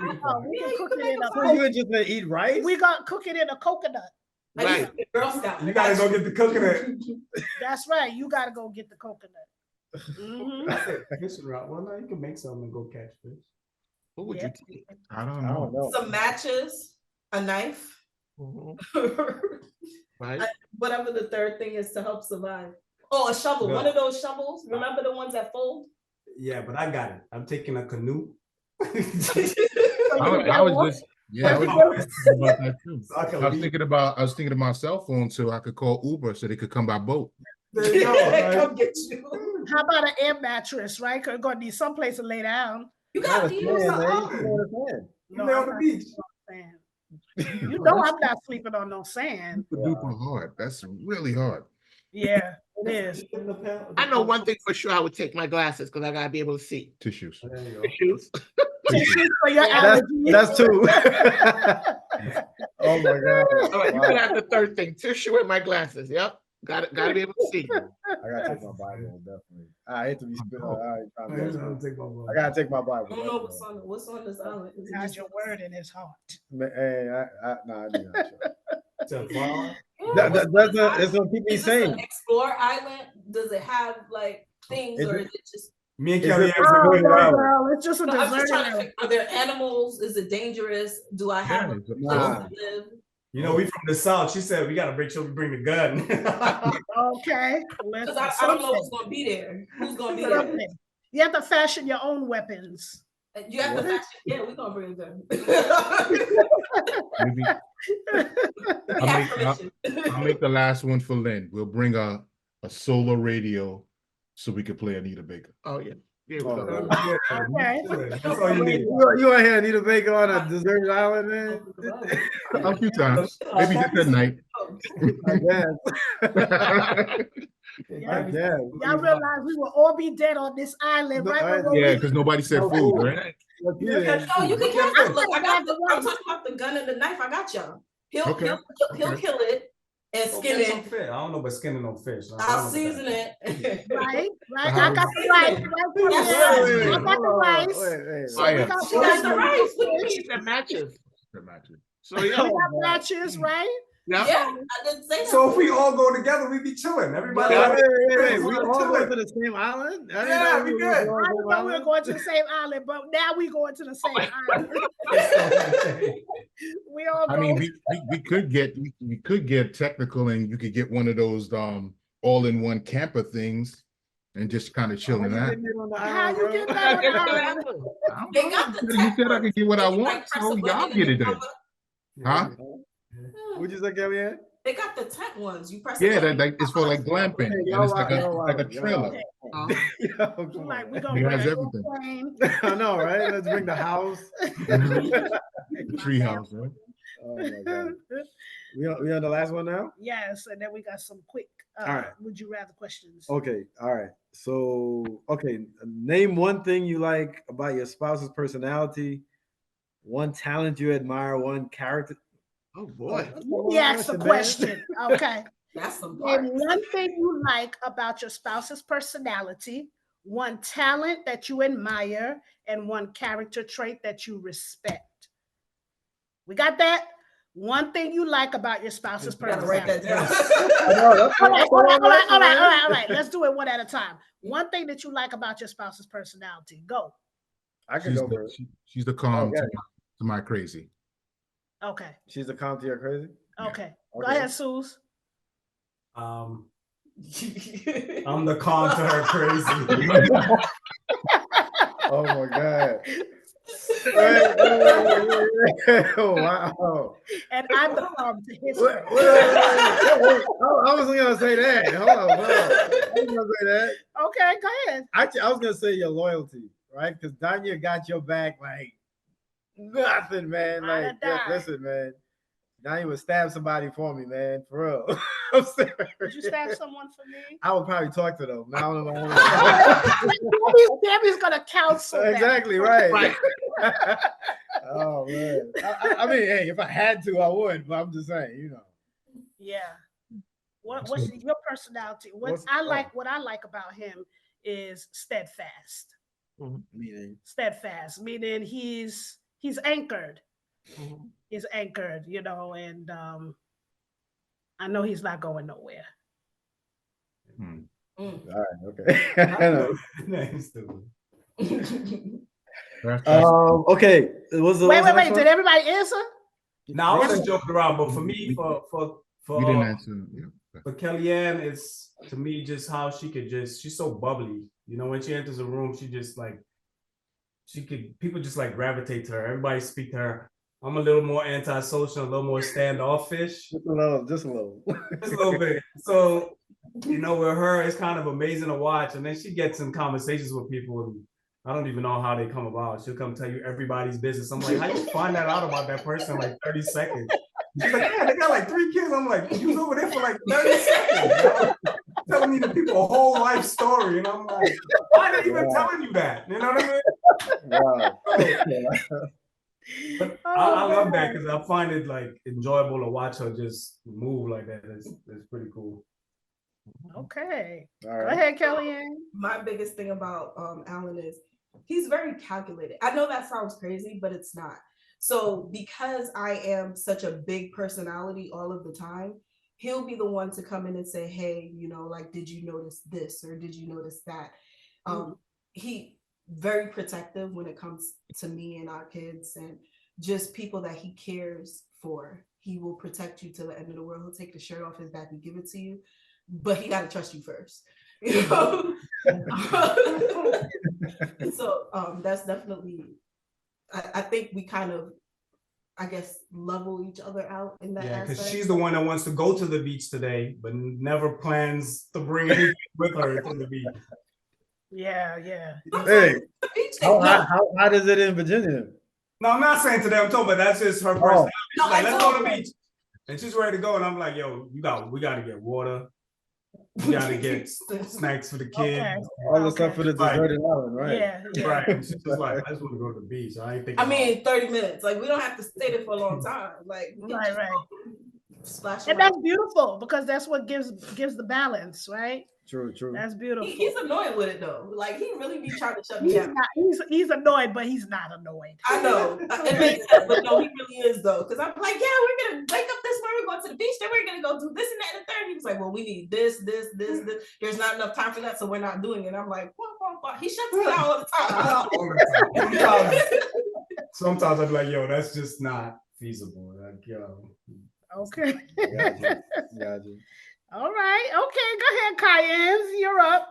We can cook it in a So you coconut. would just gonna eat rice? We gonna cook it in a coconut. Right. Girl Scout. You gotta go get the coconut. That's right. You gotta go get the coconut. Mhm. I said fishing rod. Well, no, you can make something and go catch fish. What would Yeah. you take? I don't I know. don't know. Some matches, a knife, Right. whatever the third thing is to help survive. Oh, a shovel. Yeah. One of those shovels. Remember the ones that fold? Yeah, but I got it. I'm taking a canoe. I was just I was thinking about that too. So I can I was leave. thinking of my cell phone so I could call Uber so they could come by boat. There you go, right? Come get you. How about an air mattress, right? Cause you're gonna need some place to lay down. You got Yeah, these. man, You lay on the beach. Sand. You know I'm not sleeping on no sand. Super hard. That's really hard. Yeah, it is. I know one thing for sure. I would take my glasses because I gotta be able to see. Tissues. There you go. Tissues. Tissues for your That's, allergies. that's 2. Oh my God. All right, you can have the third thing. Tissue and my glasses. Yep. Gotta be able to see. I gotta take my Bible, definitely. I hate to be spit. I gotta take my Bible. I don't know what's on this island. Is it Has just your word in his heart. Hey, I do not. So, wow. It's gonna keep me Is this sane. an explore island? Does it have like things, Is or it- is it just? Me and Is Kelly it- have to Oh, go no, to the island. girl, it's just a No, I'm just desert trying to island. think, are there animals? Is it dangerous? Do I have a Yeah, place nah. to live? You know, we from the South. She said we gotta make sure we bring the gun. Okay. Because I don't know who's gonna be there. Who's gonna be there? Something. You have to fashion your own weapons. You have to fashion. Yeah, we're gonna bring them. Maybe I'll make the last one for Lynn. We'll bring a solar radio so we can play Anita Baker. Oh yeah. Yeah. Oh, Okay. That's all you need. You want to hear Anita Baker on a deserted island, man? A few times. Maybe just at night. I guess. Yeah. Yeah. Y'all realize we will all be dead on this island, No, right? Yeah, because nobody said food, right? No, you can catch I it. Look, said bag of I'm rice. talking about the gun and the knife. I got y'all. He'll Okay, he'll okay. kill it and skin Some it. fish. I don't know about skinning no fish. I'll season it. Right. So I how got does- the rice. Yes. I got the rice. So we Fire. got the rice. What do you mean? That matches. That matches. So yeah, We got matches, right? yeah. Yeah, I didn't say that. So if we all go together, we be chilling. Everybody. Wait, got we We all chilling. going to the same island? I didn't Yeah, know we were good. going I to the didn't know we were island. going to the same island, but now we going to the same island. We all I going. mean, we could get technical, and you could get one of those all-in-one camper things and just kind of chilling How out. you getting it on the How island, you bro? get that on the island? I don't They know. got the You tech said I could get what I ones. want, Like, press so a y'all button get and it then. come up. Huh? What'd you say, Kellyanne? They got the tech ones. You press. Yeah, a button. it's for like glamping, and it's like a trailer. Yo, come Like we on. gonna It bring has an everything. airplane. I know, right? Let's bring the house. Treehouse, right? Oh my God. We on the last one now? Yes, and then we got some quick All right. would you rather questions. Okay, all right. So, name one thing you like about your spouse's personality, one talent you admire, one character. Oh boy. Let me ask the question. Okay. That's some Name part. one thing you like about your spouse's personality, one talent that you admire, and one character trait that you respect. We got that? One thing you like about your spouse's Gotta write that personality. down. All right. Let's do it one at a time. One thing that you like about your spouse's personality. Go. I can go first. She's the calm Okay. to my crazy. Okay. She's the calm to your crazy? Okay. Go ahead, Suze. I'm the calm to her crazy. Oh my God. Oh, wow. And I'm the calm to his Wait, crazy. I wasn't gonna say that. Hold on. I wasn't gonna say that. Okay, go ahead. Actually, I was gonna say your loyalty, right? Because Dania got your back like nothing, man. Ride or Like, yeah, die. listen, man. Dania would stab somebody for me, man. For real. I'm serious. Would you stab someone for me? I would probably talk to them. Now, Debbie's gonna counsel them. exactly right. Right. Oh man. I mean, hey, if I had to, I would. But I'm just saying, you know. Yeah. What's your personality? What I like about him is steadfast. Meaning. Steadfast, meaning he's anchored. Mhm. He's anchored, you know, and I know he's not going nowhere. All right, okay. Name's stupid. Okay. Wait. Did everybody answer? No, I wasn't joking around, but for me, for You didn't answer. Yeah. for Kellyanne, it's to me just how she's so bubbly. You know, when she enters a room, she just like people just like gravitate to her. Everybody speak to her. I'm a little more antisocial, a little more standoffish. Just a little. Just a little bit. So, you know, with her, it's kind of amazing to watch. And then she gets in conversations with people, and I don't even know how they come about. She'll come tell you everybody's business. I'm like, how you find that out about that person in like 30 seconds? She's like, yeah, they got like 3 kids. I'm like, you was over there for like 30 seconds, bro. Telling me the people a whole life story. And I'm like, why are they even telling you that? You know what I mean? Wow. But I love that because I find it like enjoyable to watch her just move like that. It's pretty cool. Okay. All Go right. ahead, Kellyanne. My biggest thing about Alan is he's very calculated. I know that sounds crazy, but it's not. So because I am such a big personality all of the time, he'll be the one to come in and say, hey, you know, like, did you notice this or did you notice that? He very protective when it comes to me and our kids and just people that he cares for. He will protect you to the end of the world. He'll take the shirt off his back and give it to you, but he got to trust you first. You know? So that's definitely, I think we kind of, I guess, level each other out in that aspect. Because she's the one that wants to go to the beach today, but never plans to bring anything with her to the beach. Yeah. Hey, how hot is it in Virginia? No, I'm not saying today. I'm talking about that's just her personality. No, She's like, I let's go to know. the beach. And she's ready to go. And I'm like, yo, we got to get water. You gotta get snacks for the kids. Okay. All the stuff for the deserted island, right? Yeah. Right. And she's just like, I just want to go to the beach. I ain't thinking. I mean, 30 minutes. Like, we don't have to stay there for a long time. Like, we can Right, just right. splash And around. that's beautiful because that's what gives the balance, right? True. That's beautiful. He's annoyed with it though. Like, he really be trying to shut me down. He's annoyed, but he's not annoyed. I know. It makes sense, but no, he really is though. Because I'm like, yeah, we're gonna wake up this morning, we're going to the beach, then we're gonna go do this and that and the third. He was like, well, we need this. There's not enough time for that, so we're not doing it. I'm like, what? He shuts me down all the time. All the time. Sometimes I'm like, yo, that's just not feasible. Like, yo. Okay. Got you. All right. Okay. Go ahead, Cayenne. You're up.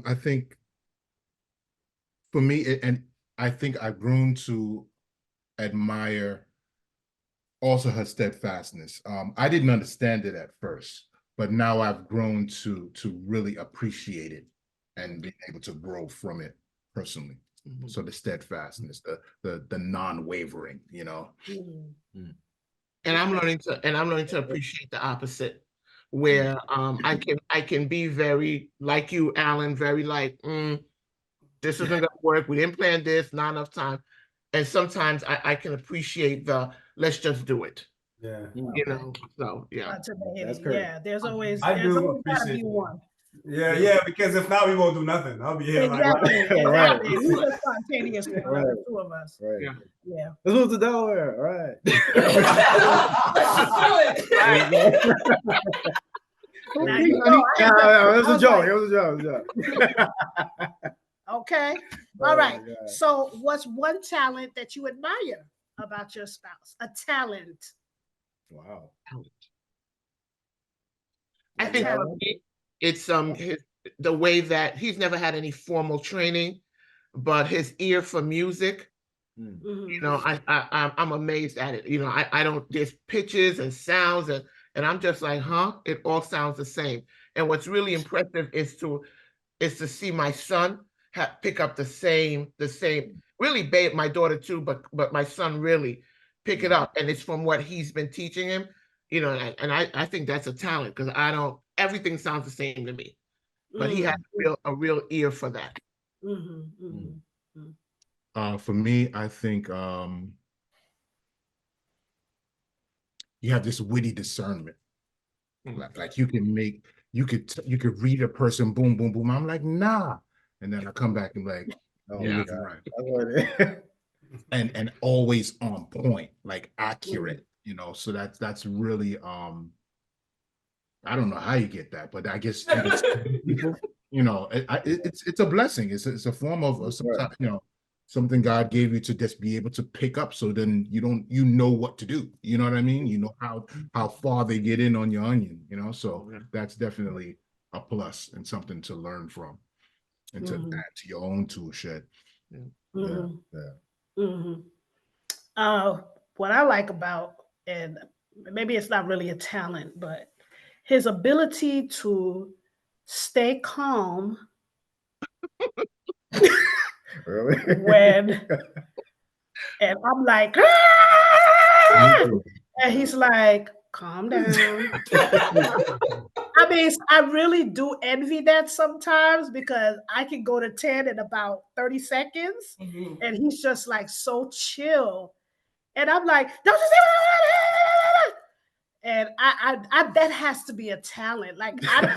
I think for me, and I think I've grown to admire also her steadfastness. I didn't understand it at first, but now I've grown to really appreciate it and being able to grow from it personally. So the steadfastness, the non-wavering, you know. And I'm learning to appreciate the opposite, where I can be very like you, Alan, very like, this isn't gonna work. We didn't plan this, not enough time. And sometimes I can appreciate the let's just do it. Yeah. You know, so yeah. That's great. Yeah, there's always I do gotta appreciate be one. Yeah, because if not, we won't do nothing. I'll be here Exactly. Right. He's a spontaneous one, Right. the two of us. Right. Yeah. Let's move to Delaware. All right. Now, you know, It was a joke. It was a joke. Okay. All right. So what's one talent that you admire about your spouse? A talent. Wow. I think for me, it's the way that he's never had any formal training, but his ear for music. You know, I'm amazed at it. You know, I don't. There's pitches and sounds and I'm just like, huh? It all sounds the same. And what's really impressive is to see my son pick up the same. Really, my daughter too, but my son really pick it up, and it's from what he's been teaching him. You know, and I think that's a talent because I don't. Everything sounds the same to me, but he has a real ear for that. For me, I think you have this witty discernment. Like you could read a person, boom, boom, boom. I'm like, nah. And then I come back and like, yeah, right. and always on point, like accurate, you know. So that's really I don't know how you get that, but I guess people, you know, it's a blessing. It's a form of sometimes, you know, something God gave you to just be able to pick up. So then you know what to do. You know what I mean? You know how far they get in on your onion, you know? So that's definitely a plus and something to learn from and to add to your own tool shed. What I like about, and maybe it's not really a talent, but his ability to stay calm when, and I'm like, and he's like, calm down. I mean, I really do envy that sometimes because I can go to 10 in about 30 seconds and he's just like so chill. And I'm like, don't you see? And I that has to be a talent. Like that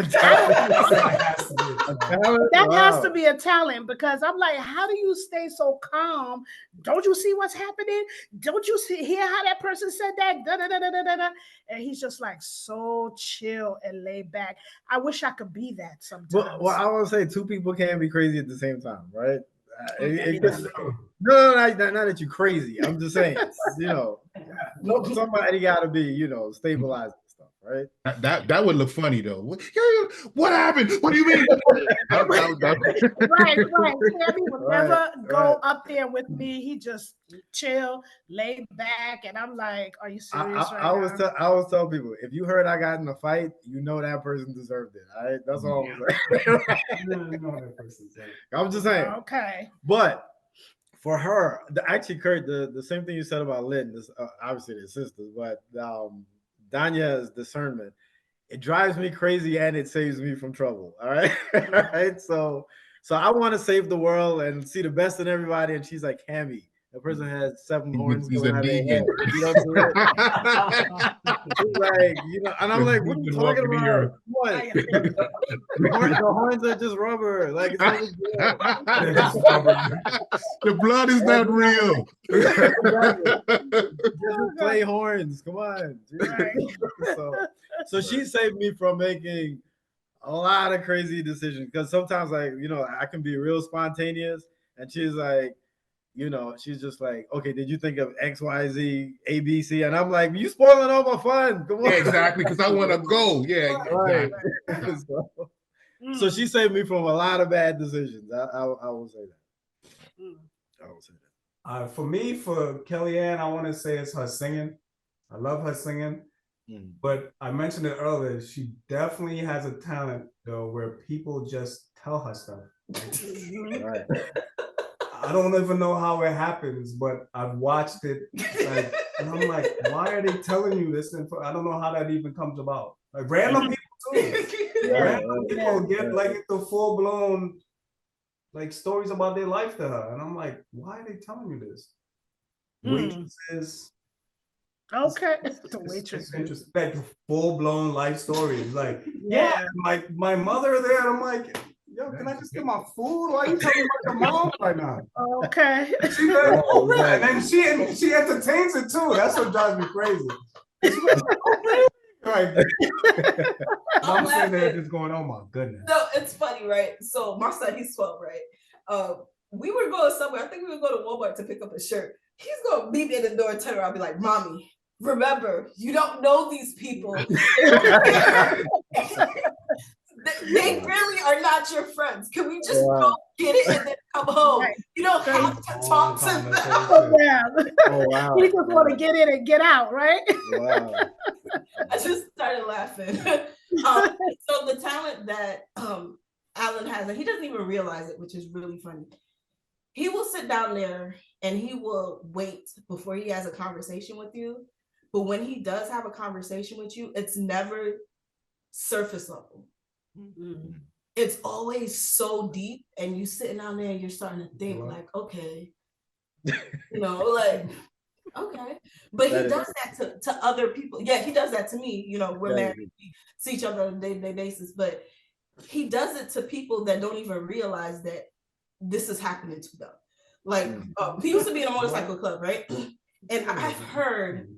has to be a talent because I'm like, how do you stay so calm? Don't you see what's happening? Don't you hear how that person said that? Da, da, da, da, da, da. And he's just like so chill and laid back. I wish I could be that sometimes. Well, I want to say two people can't be crazy at the same time, right? No, not that you're crazy. I'm just saying, you know, somebody got to be, you know, stabilized and stuff, right? That would look funny though. What happened? What do you mean? Right. Sammy would never go up there with me. He just chill, lay back, and I'm like, "Are you serious?" I always tell people, if you heard I got in a fight, you know that person deserved it. All right, that's all I'm saying. I'm just saying. Okay, but for her, actually, Kurt, the same thing you said about Lynn, is obviously their sisters, but Dania's discernment it drives me crazy and it saves me from trouble. All right. All right. So I want to save the world and see the best in everybody. And she's like, Cammy, the person has 7 horns He's coming a out of their vegan. head. You don't do it. She's like, and I'm like, what are you talking about? What? The horns are just rubber. Like, it's no big deal. The blood is not real. Just play horns. Come on. So she saved me from making a lot of crazy decisions, because sometimes, like, I can be real spontaneous, and she's like, she's just like, okay, did you think of X, Y, Z, A, B, C? And I'm like, you spoiling all my fun. Come on. Yeah, exactly, because I want to go. Yeah, right. Exactly. So she saved me from a lot of bad decisions. I will say that. I will say that. For me, for Kellyanne, I want to say it's her singing. I love her singing. But I mentioned it earlier. She definitely has a talent, though, where people just tell her stuff. Right. I don't even know how it happens, but I've watched it, and I'm like, why are they telling you this info? I don't know how that even comes about. Like, random people too. Random people get like into full blown like stories about their life to her, and I'm like, why are they telling you this? Waitresses. Okay. The waitress. Interesting. Like full blown life stories. Like, my mother there, and I'm like, yo, can I just get my food? Why are you telling me about your mom right now? Okay. She's like, oh, really? And then she entertains it too. That's what drives me crazy. Like, I'm sitting there just going, oh my goodness. No, it's funny, right? So my son, he's 12, right? We were going somewhere. I think we would go to Walmart to pick up a shirt. He's gonna meet me at the door and turn around and be like, Mommy, remember, you don't know these people. They really are not your friends. Can we just go get it and then come home? Right. You don't have to talk to them. Oh, wow. You just want to get in and get out, right? Wow. I just started laughing. So the talent that Alan has, and he doesn't even realize it, which is really funny. He will sit down there and he will wait before he has a conversation with you. But when he does have a conversation with you, it's never surface level. It's always so deep, and you sitting down there and you're starting to think like, okay, like, okay. But he does that to other people. Yeah, he does that to me. We're married, we see each other on a day-to-day basis, but he does it to people that don't even realize that this is happening to them. Like, he used to be in a motorcycle club, right? And I've heard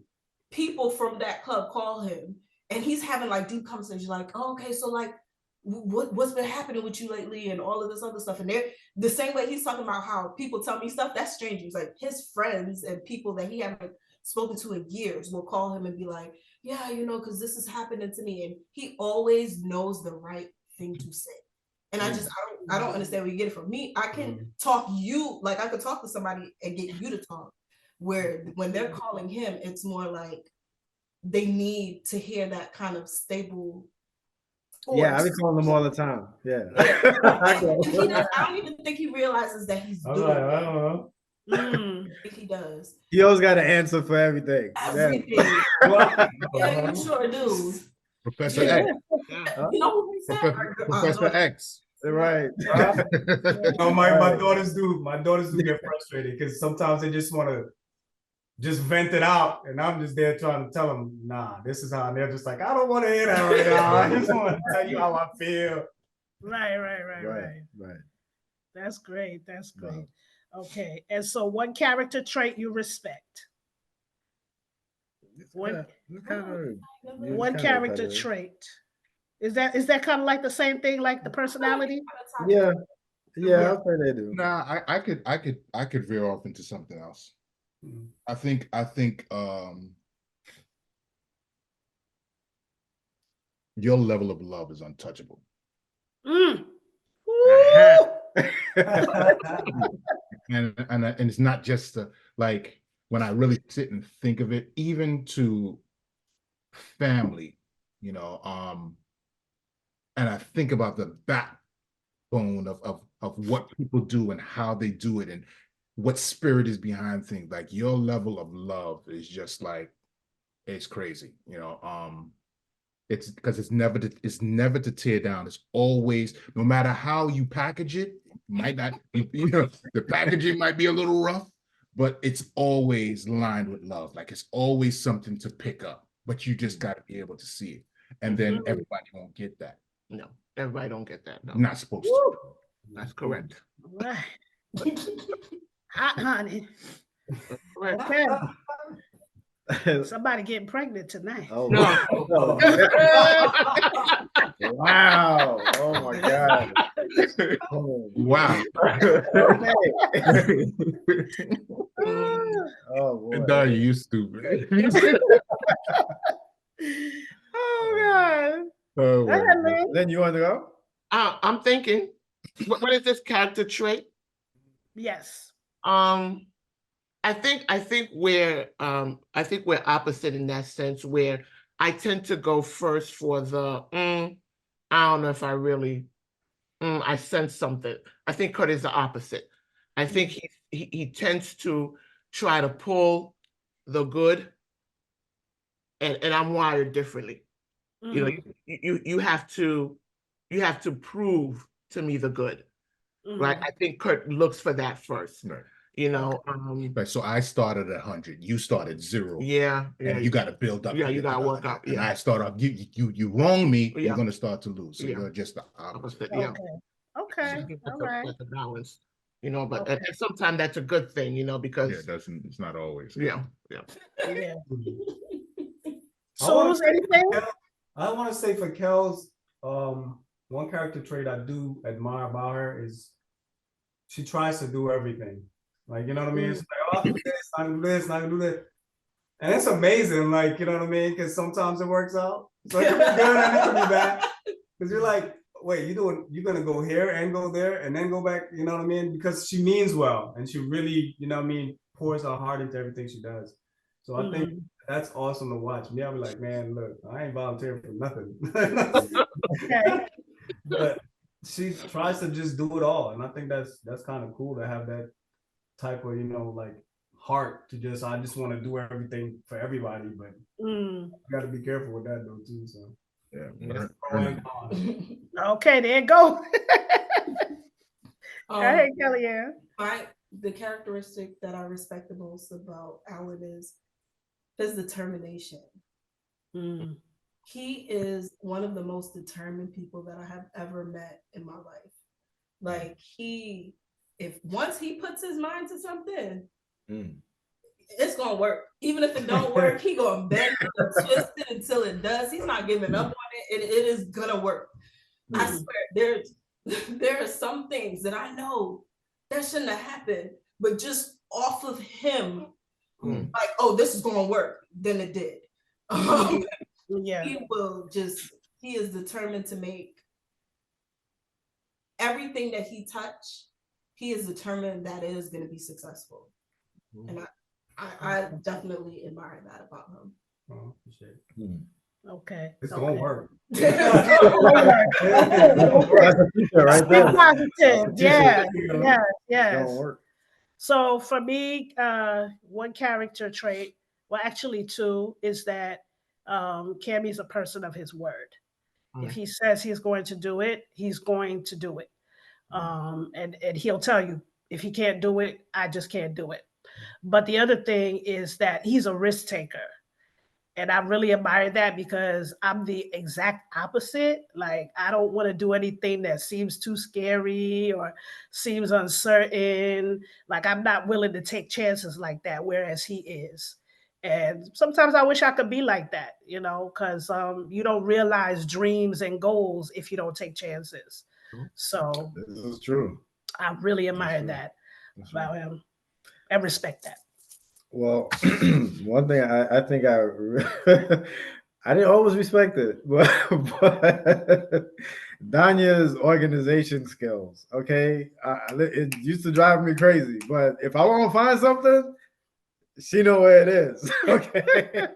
people from that club call him, and he's having like deep conversations, like, oh, okay, so like, what's been happening with you lately and all of this other stuff. And they're the same way he's talking about how people tell me stuff, that's strangers. Like, his friends and people that he haven't spoken to in years will call him and be like, yeah, because this is happening to me. And he always knows the right thing to say. And I don't understand where you get it from. Me, I can talk you, like I could talk to somebody and get you to talk, where when they're calling him, it's more like they need to hear that kind of stable force. Yeah, I be calling them all the time. Yeah. I don't even think he realizes that he's doing it. I don't know. I think he does. He always got an answer for everything. Everything. Yeah, you sure do. Professor X. You know who he said? Professor X. Right. My daughters do. My daughters do get frustrated because sometimes they just want to just vent it out, and I'm just there trying to tell them, nah, this is how. And they're just like, I don't want to hear that right now. I just want to tell you how I feel. Right. That's great. Okay. And so, what character trait you respect? One character trait. Is that kind of like the same thing, like the personality? Yeah, I'll say they do. Nah, I could veer off into something else. I think your level of love is untouchable. And it's not just like, when I really sit and think of it, even to family, and I think about the backbone of what people do and how they do it and what spirit is behind things. Like, your level of love is just like, it's crazy, It's because it's never to tear down. It's always, no matter how you package it, might not, the packaging might be a little rough, but it's always lined with love. Like it's always something to pick up, but you just got to be able to see it. And then everybody won't get that. No, everybody don't get that. No. Not supposed to. That's correct. Right. Hot honey. Correct. Okay. Somebody getting pregnant tonight. Oh, No. wow. Oh my God. Oh, Wow. oh boy. Dania, you stupid. Oh God. Oh, Go ahead, man. Then you want to go? I'm thinking, what is this character trait? Yes. I think we're opposite in that sense, where I tend to go first for the I don't know if I really I sense something. I think Kurt is the opposite. I think he tends to try to pull the good, and I'm wired differently. You know, you have to prove to me the good, right? I think Kurt looks for that first. Right. You know, Right. So I started at 100. You started 0. yeah, And you got to build up. Yeah, you got to work up. And Yeah, I start off. You wrong me. Yeah. You're going to start to lose. So Yeah. you're just the opposite. yeah. Okay. All right. That's a balance, you know. But Okay. and sometimes that's a good thing, you know, because Yeah, it's not always. yeah. Yeah. I So wanna was say- anything? I want to say for Kel's, one character trait I do admire about her is she tries to do everything. Like, you know what I mean? It's like, oh, I'll do this, I can do this, I can do that. And it's amazing, like, you know what I mean? Because sometimes it works out. So it can be good and it can be bad. Because you're like, wait, you're gonna go here and go there and then go back, you know what I mean? Because she means well and she really, you know what I mean, pours her heart into everything she does. So I think that's awesome to watch. Me, I'll be like, man, look, I ain't volunteering for nothing. Okay. But she tries to just do it all. And I think that's kind of cool to have that type of, you know, like heart to just, I just want to do everything for everybody, but you got to be careful with that though too. So Yeah. Okay, there you go. Hey, Kellyanne. The characteristic that I respect the most about Alan is his determination. He is one of the most determined people that I have ever met in my life. Like if once he puts his mind to something, it's gonna work. Even if it don't work, he gonna bend and twist it until it does. He's not giving up on it. It is gonna work. I swear, there are some things that I know that shouldn't have happened, but just off of him, like, oh, this is gonna work, then it did. Yeah. He is determined to make everything that he touch, he is determined that it is going to be successful. And I definitely admire that about him. Oh, Okay. it's gonna work. That's a feature right there. Positive. Yeah. It's Yes. gonna work. So for me, one character trait, well, actually two, is that Cammy's a person of his word. If he says he's going to do it, he's going to do it. And he'll tell you, if he can't do it, I just can't do it. But the other thing is that he's a risk taker. And I really admire that because I'm the exact opposite. Like, I don't want to do anything that seems too scary or seems uncertain. Like, I'm not willing to take chances like that, whereas he is. And sometimes I wish I could be like that, you know, because you don't realize dreams and goals if you don't take chances. So This is true. I really admire that about him and respect that. Well, one thing I think I didn't always respect it, but Dania's organization skills. Okay, it used to drive me crazy, but if I want to find something, she know where it is. Okay,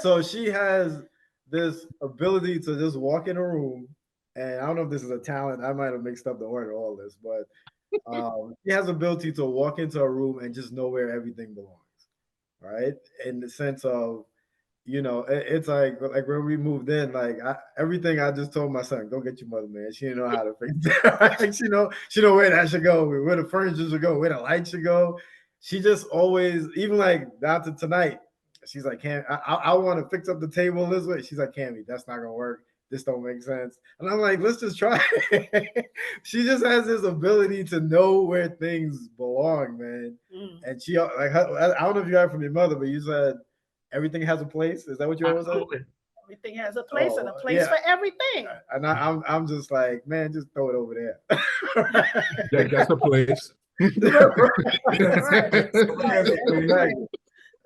so she has this ability to just walk in a room, and I don't know if this is a talent. I might have mixed up the order of all this, but she has ability to walk into a room and just know where everything belongs. Right, in the sense of you know, it's like when we moved in, like everything I just told my son, go get your mother, man. She didn't know how to fix it. Like, she know where that should go, where the furniture should go, where the light should go. She just always, even like down to tonight, she's like, I want to fix up the table this way. She's like, Cammy, that's not gonna work. This don't make sense. And I'm like, let's just try it. She just has this ability to know where things belong, man. And she like, I don't know if you got it from your mother, but you said everything has a place. Is that what you always said? Everything has a place and a place for everything. And I'm just like, man, just throw it over there. That's a place.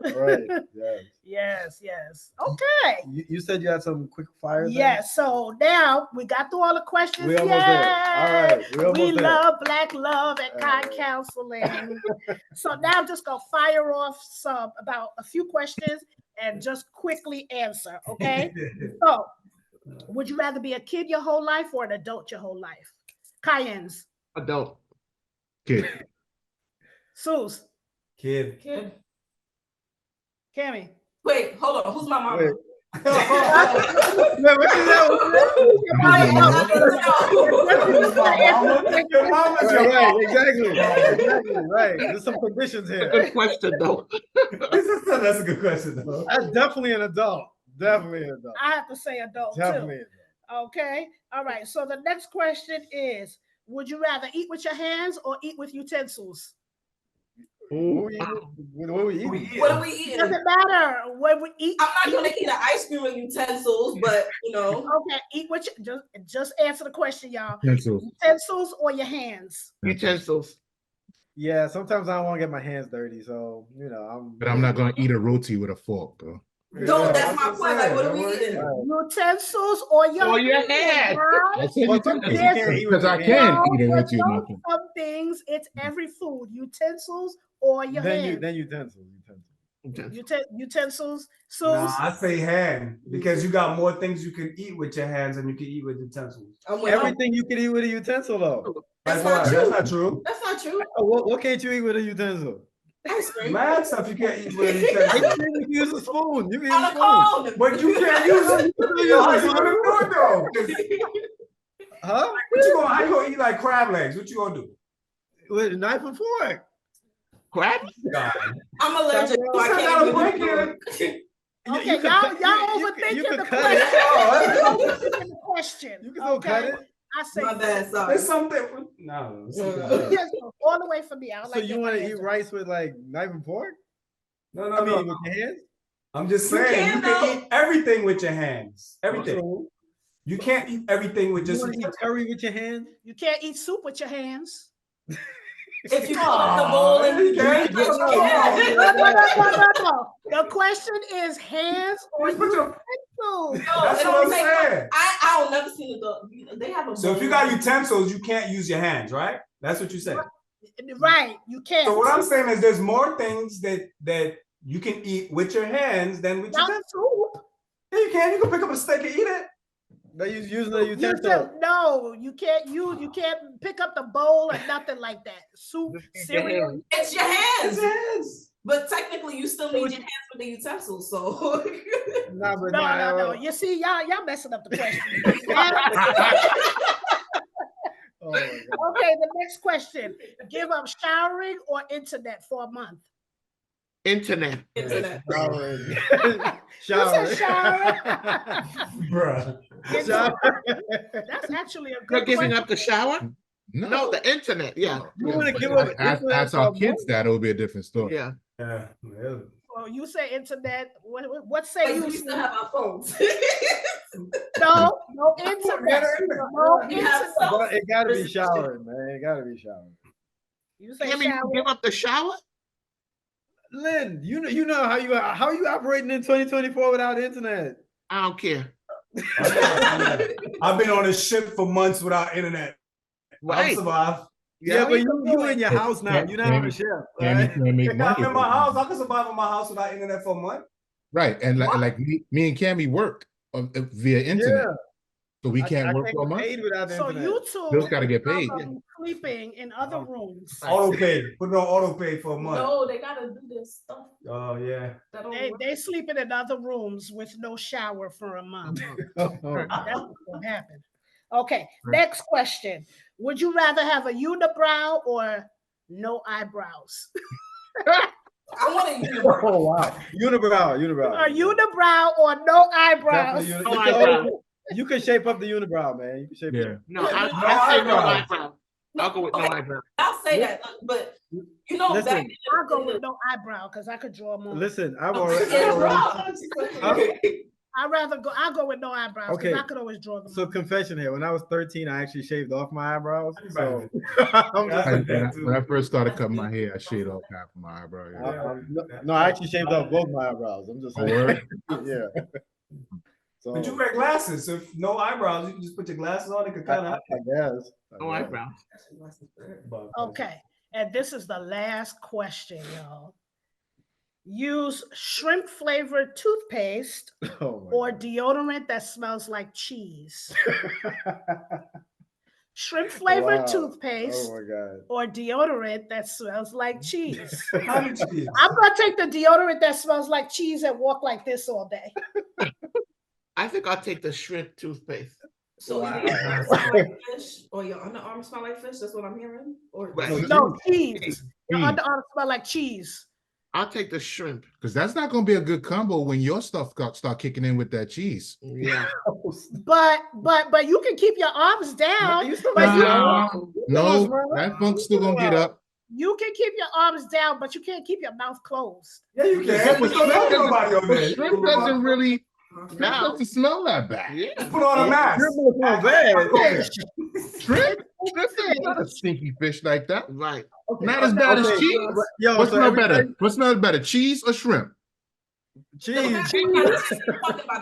Right. Yes. Okay. You said you had some quick fire. Yes. So now we got through all the questions. We almost there. All right. We love Black love and kind counseling. So now I'm just gonna fire off about a few questions and just quickly answer. Okay. So, would you rather be a kid your whole life or an adult your whole life? Cayennes. Adult. Kid. Suze. Kid. Cammy. Wait, hold on. Who's my mama? Man, what is that? Your mama's your Right, mama. exactly. Right. There's some conditions here. Good question, though. That's a good question, though. That's definitely an adult. I have to say adult Definitely. too. Okay. All right. So the next question is: would you rather eat with your hands or eat with utensils? What are we eating? What are we eating? Doesn't matter what we eat. I'm not gonna eat an ice cream with utensils, but you know. Okay, eat with just answer the question, y'all. Utensils. Utensils or your hands? Utensils. Yeah, sometimes I don't want to get my hands dirty, so you know But I'm not gonna eat a roti with a fork, though. No, that's my point. Like, what are we eating? Utensils or your hands? I said utensils Yes. because I can eat a roti with my fork. Some things, it's every food. Utensils or your hands. Then utensils. Utensils. So Nah, I say hand because you got more things you can eat with your hands than you can eat with utensils. Everything you can eat with a utensil, though. That's not true. That's not true. That's not true. What can't you eat with a utensil? Ice cream. Mad stuff you can't eat with a Ice utensil. cream, you can use a spoon. You can On use a a spoon. cone. But you can't use it. How you gonna do it though? Huh? How you gonna eat like crab legs? What you gonna do? With a knife and fork. Crab? I'm allergic, so I can't do it. okay, y'all overthinking the question. You can go cut it. I say My bad, sorry. There's something. No. yes, all the way for me. I don't So like you want to eat rice with like knife and fork? No, I mean, with your hands? I'm just saying you can eat everything with your hands. Everything. So, You can't eat everything with you just. want to eat curry with your hands? You can't eat soup with your hands. If you put up the bowl and you drink, No. The question is hands or utensils. That's what I'm saying. I don't never seen it. They have a. So if you got utensils, you can't use your hands, right? That's what you said. Right, you can't. So what I'm saying is, there's more things that you can eat with your hands than with Not utensils. soup. Yeah, you can. You can pick up a steak and eat it. They use using a utensil. No, you can't use. You can't pick up the bowl or nothing like that. Soup, cereal. It's your hands. It's hands. But technically, you still need your hands with the utensils. So. No. You see, y'all messing up the question. Oh my God. Okay, the next question: give up showering or internet for a month? Internet. Internet. Shower. You said shower. Bruh. That's actually a You're good giving question. up the shower? No, the internet. Yeah. You want to give up Ask our kids that, it would be a different story. Yeah. Yeah. Really. Well, you say internet. What say Wait, you? we still have our phones. No internet. No You have internet. some. It gotta be showering, man. It gotta be showering. You say Cammy, shower. you give up the shower? Lynn, you know how you operating in 2024 without internet? I don't care. I've been on a ship for months without internet. I'll Right. survive. Yeah, but you in your house now. You're not on a ship. Can't Right? make I'm money. in my house. I can survive in my house without internet for a month. Right, and like me and Cammy work via internet. So we can't I work can't for a get month. paid without the So internet. you two Bill's got to get are paid. gonna be sleeping in other rooms. Auto pay. Put it on auto pay for a month. No, they gotta do this stuff. Oh yeah. That don't work. They sleeping in other rooms with no shower for a month. That's what's gonna happen. Okay, next question. Would you rather have a unibrow or no eyebrows? I want a unibrow. Oh wow, unibrow. A unibrow or no eyebrows? Definitely No eyebrow. You can shape up the unibrow, man. You can shape Yeah. it. No, I say no eyebrow. I'll go with no Okay. eyebrow. I'll say that, but you know, Listen, back I'll go with no eyebrow because I could draw more. Listen, I'll go I'll go with no eyebrows because Okay. I could always draw them. So more. confession here. When I was 13, I actually shaved off my eyebrows. So Right. I'm just When I first started cutting my hair, I shaved off half of my eyebrow. Yeah. no, I actually shaved off both my eyebrows. I'm just Oh, saying. word? Yeah. So But you wear glasses, so if no eyebrows, you can just put your glasses on. It could kind of. I guess. No eyebrow. Okay, and this is the last question, y'all. Use shrimp flavored toothpaste Oh my or God. deodorant that smells like cheese. Shrimp flavored Wow. toothpaste Oh my God. or deodorant that smells like cheese. How many cheese? I'm gonna take the deodorant that smells like cheese and walk like this all day. I think I'll take the shrimp toothpaste. So Wow. either your hands smell like fish or your underarms smell like fish. That's what I'm hearing. Or Right. No, cheese. Your Cheese. underarms smell like cheese. I'll take the shrimp. Because that's not going to be a good combo when your stuff start kicking in with that cheese. Yeah. But you can keep your arms down. You still But got you, No, that funk's still going to get up. you can keep your arms down, but you can't keep your mouth closed. Yeah, you can. But Don't tell nobody over there. Shrimp doesn't really Now, doesn't smell that bad. yeah. Put on a mask. Not bad. Shrimp is not a stinky fish like that. Right. Not as bad as cheese. Yo, What so smells better? everything- What smells better, cheese or shrimp? They Cheese.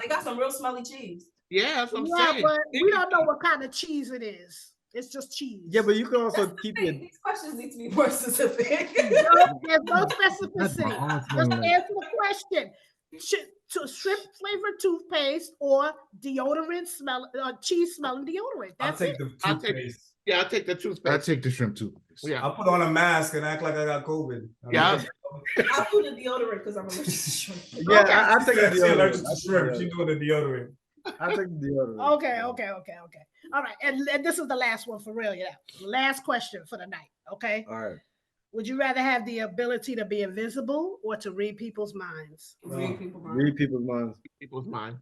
got some real smelly cheese. Yeah, that's what I'm Yeah, saying. but we don't know what kind of cheese it is. It's just cheese. Yeah, but you can also keep it. These questions need to be more specific. No, there's no That's my specificity. arm Just smelling like- answer the question. Shrimp flavored toothpaste or deodorant cheese smelling deodorant. I'll That's take it. the I'll take- toothpaste. Yeah, I'll take the I toothpaste. take the shrimp too. Yeah. I'll put on a mask and act like I got COVID. Yeah. I'll do the deodorant because I'm allergic to shrimp. Yeah, I take the She's allergic deodorant. to shrimp. She's doing the deodorant. I take the deodorant. Okay. All right, and this is the last one for real. Yeah, last question for the night. Okay. All right. Would you rather have the ability to be invisible or to read people's minds? Read people's minds. Read people's minds. People's mind.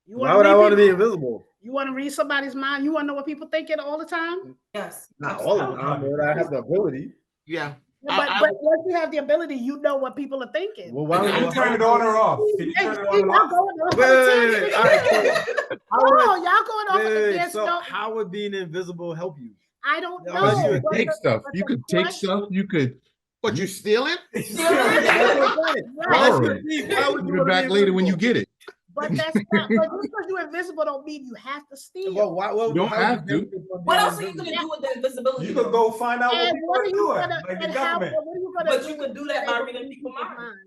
You Why wanna would I read want to be people- invisible? You want to read somebody's mind? You want to know what people thinking all the time? Yes. Not all of the time, but I have the ability. Yeah. But once you have the ability, you know what people are thinking. Well, why would Can you turn it on or off? Can you Hey, turn it see, on y'all or going off? off. Wait. All right, Oh, y'all going off. There's So no, how would being invisible help you? I don't Yeah, know. but You could but take the- stuff. but You the could take question- stuff. You could But you stealing? That's what I'm saying. borrow Unless it. you- Why would Give you it wanna back be later when you invisible? get it. But that's not. But just because you're invisible don't mean you have to steal. Well, why? Well, You don't how would have to. benefit from What being else are you invisible? gonna do with the invisibility? You could go find out what And people what are are you doing, gonna? like the And how? government. What are you gonna? But you could do that by reading people's minds.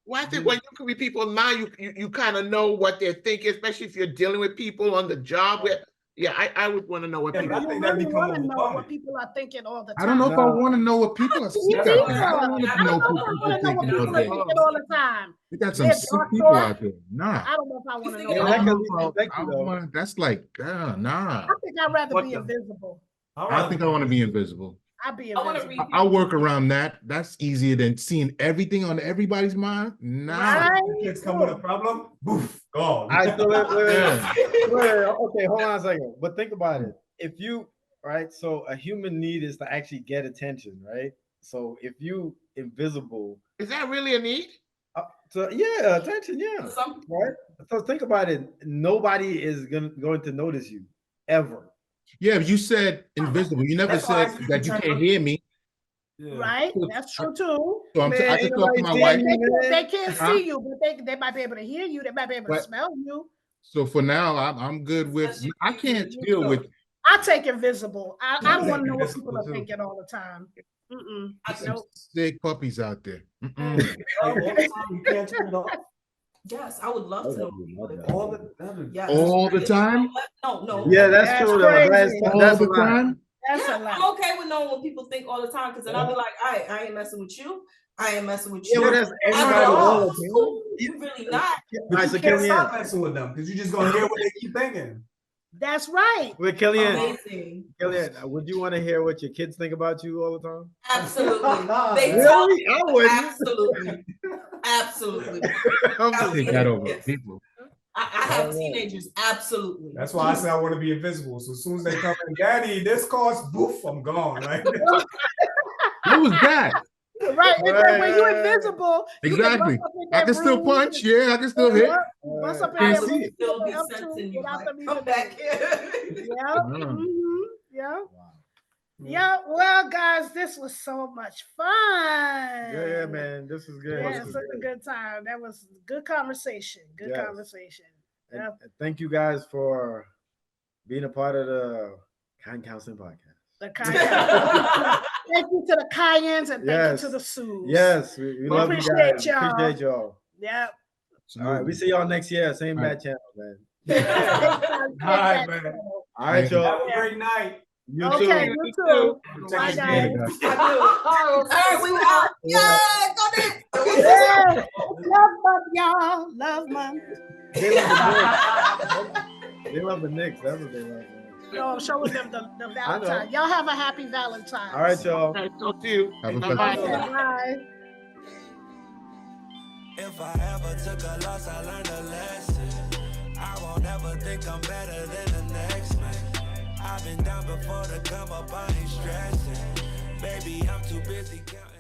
Well, I think when you can read people's mind, you kind of know what they're thinking, especially if you're dealing with people on the job. Where, yeah, I would want to know what Yeah, people. I You think that really become want to know overwhelming. what people are thinking all the time. I don't know if I No. want to know what people are Me thinking. neither. I don't want to I know don't what know if I people want are to know what thinking people all are day. thinking all the time. We got some They're sick dark people thoughts. out there. Nah. I don't know if I want to know. Yeah, I that. don't know that if can be I though. wanna- That's like, nah. I think I'd rather What be the- invisible. I think I want to be invisible. I'd be I want to invisible. read. I'll work around that. That's easier than seeing everything on everybody's mind. Nah. Right? Kids come with a problem, boof, gone. I so wait, Yeah. okay, hold on a second. But think about it. If you right, so a human need is to actually get attention, right? So if you invisible, Is that really a need? so yeah, attention, yeah, Some right. So think about it. Nobody is going to notice you ever. Yeah, you said invisible. You never That's why said I that you turn can't on- hear me. Yeah. Right? That's true too. So I Man, can ain't talk to nobody my seeing wife. you. They can't Huh? see you, but they might be able to hear you. They might be able to But- smell you. So for now, I'm good with. I can't deal with. I take invisible. I don't want to know what Invisible people are too. thinking all the time. I some know. sick puppies out there. All the time, you can't turn it off. Yes, I would love to know. All the Yes. All the time? No. Yeah, that's true though. crazy. All That's the a lot. time? That's Yeah, a lot. I'm okay with knowing what people think all the time, because then I'll be like, I ain't messing with you. I ain't messing with you. Yeah, but that's I'm everybody like, all oh, the that's time. cool. You really not. But Alright, you so can't Kellyanne. stop messing with them because you're just gonna hear what they keep thinking. That's right. With Kellyanne, Amazing. would you want to hear what your kids think about you all the time? Absolutely. They Really? tell Really? I wouldn't. absolutely. Absolutely. I'm just Take that over people. I have teenagers. Absolutely. That's why I say I want to be invisible. So as soon as they come in, Daddy, this cost, boof, I'm gone. Like, What was that? Right. And then when you're invisible, you can Exactly. bust up in I that can still room. punch. Yeah, I can still hit. Yeah, bust up in Can't that see room. it. Still be Up to sensing you. without Like, them come even back knowing. here. Yeah. Mhm. Yeah. Yeah. Well, guys, this was so much fun. Yeah, man. This is good. Yeah, This is such a good. good time. That was good conversation. Good Yes. conversation. And Yeah. thank you guys for being a part of the Kind Counseling Podcast. The Cayennes. Thank you to the Cayennes and thank Yes. you to the Sues. Yes, we love you appreciate guys. y'all. Appreciate y'all. Yeah. All right, we see y'all next year. Same All bad right. channel, man. all right, man. All right, y'all. Have a great night. You Okay, too. you too. Take Bye, it guys. easy. I do. All right, we out. Yeah, go there. Yeah. Love month, y'all. Love month. They love the Knicks. They love the Knicks. That's what they love, man. No, I'm showing them the Valentine. Y'all have a happy Valentine. All right, y'all. Okay, talk to you. Have a Bye-bye. blessed day. Bye. If I ever took a loss, I learned a lesson. I won't ever think I'm better than the next man. I've been down before to come up, I ain't stressing. Baby, I'm too busy counting.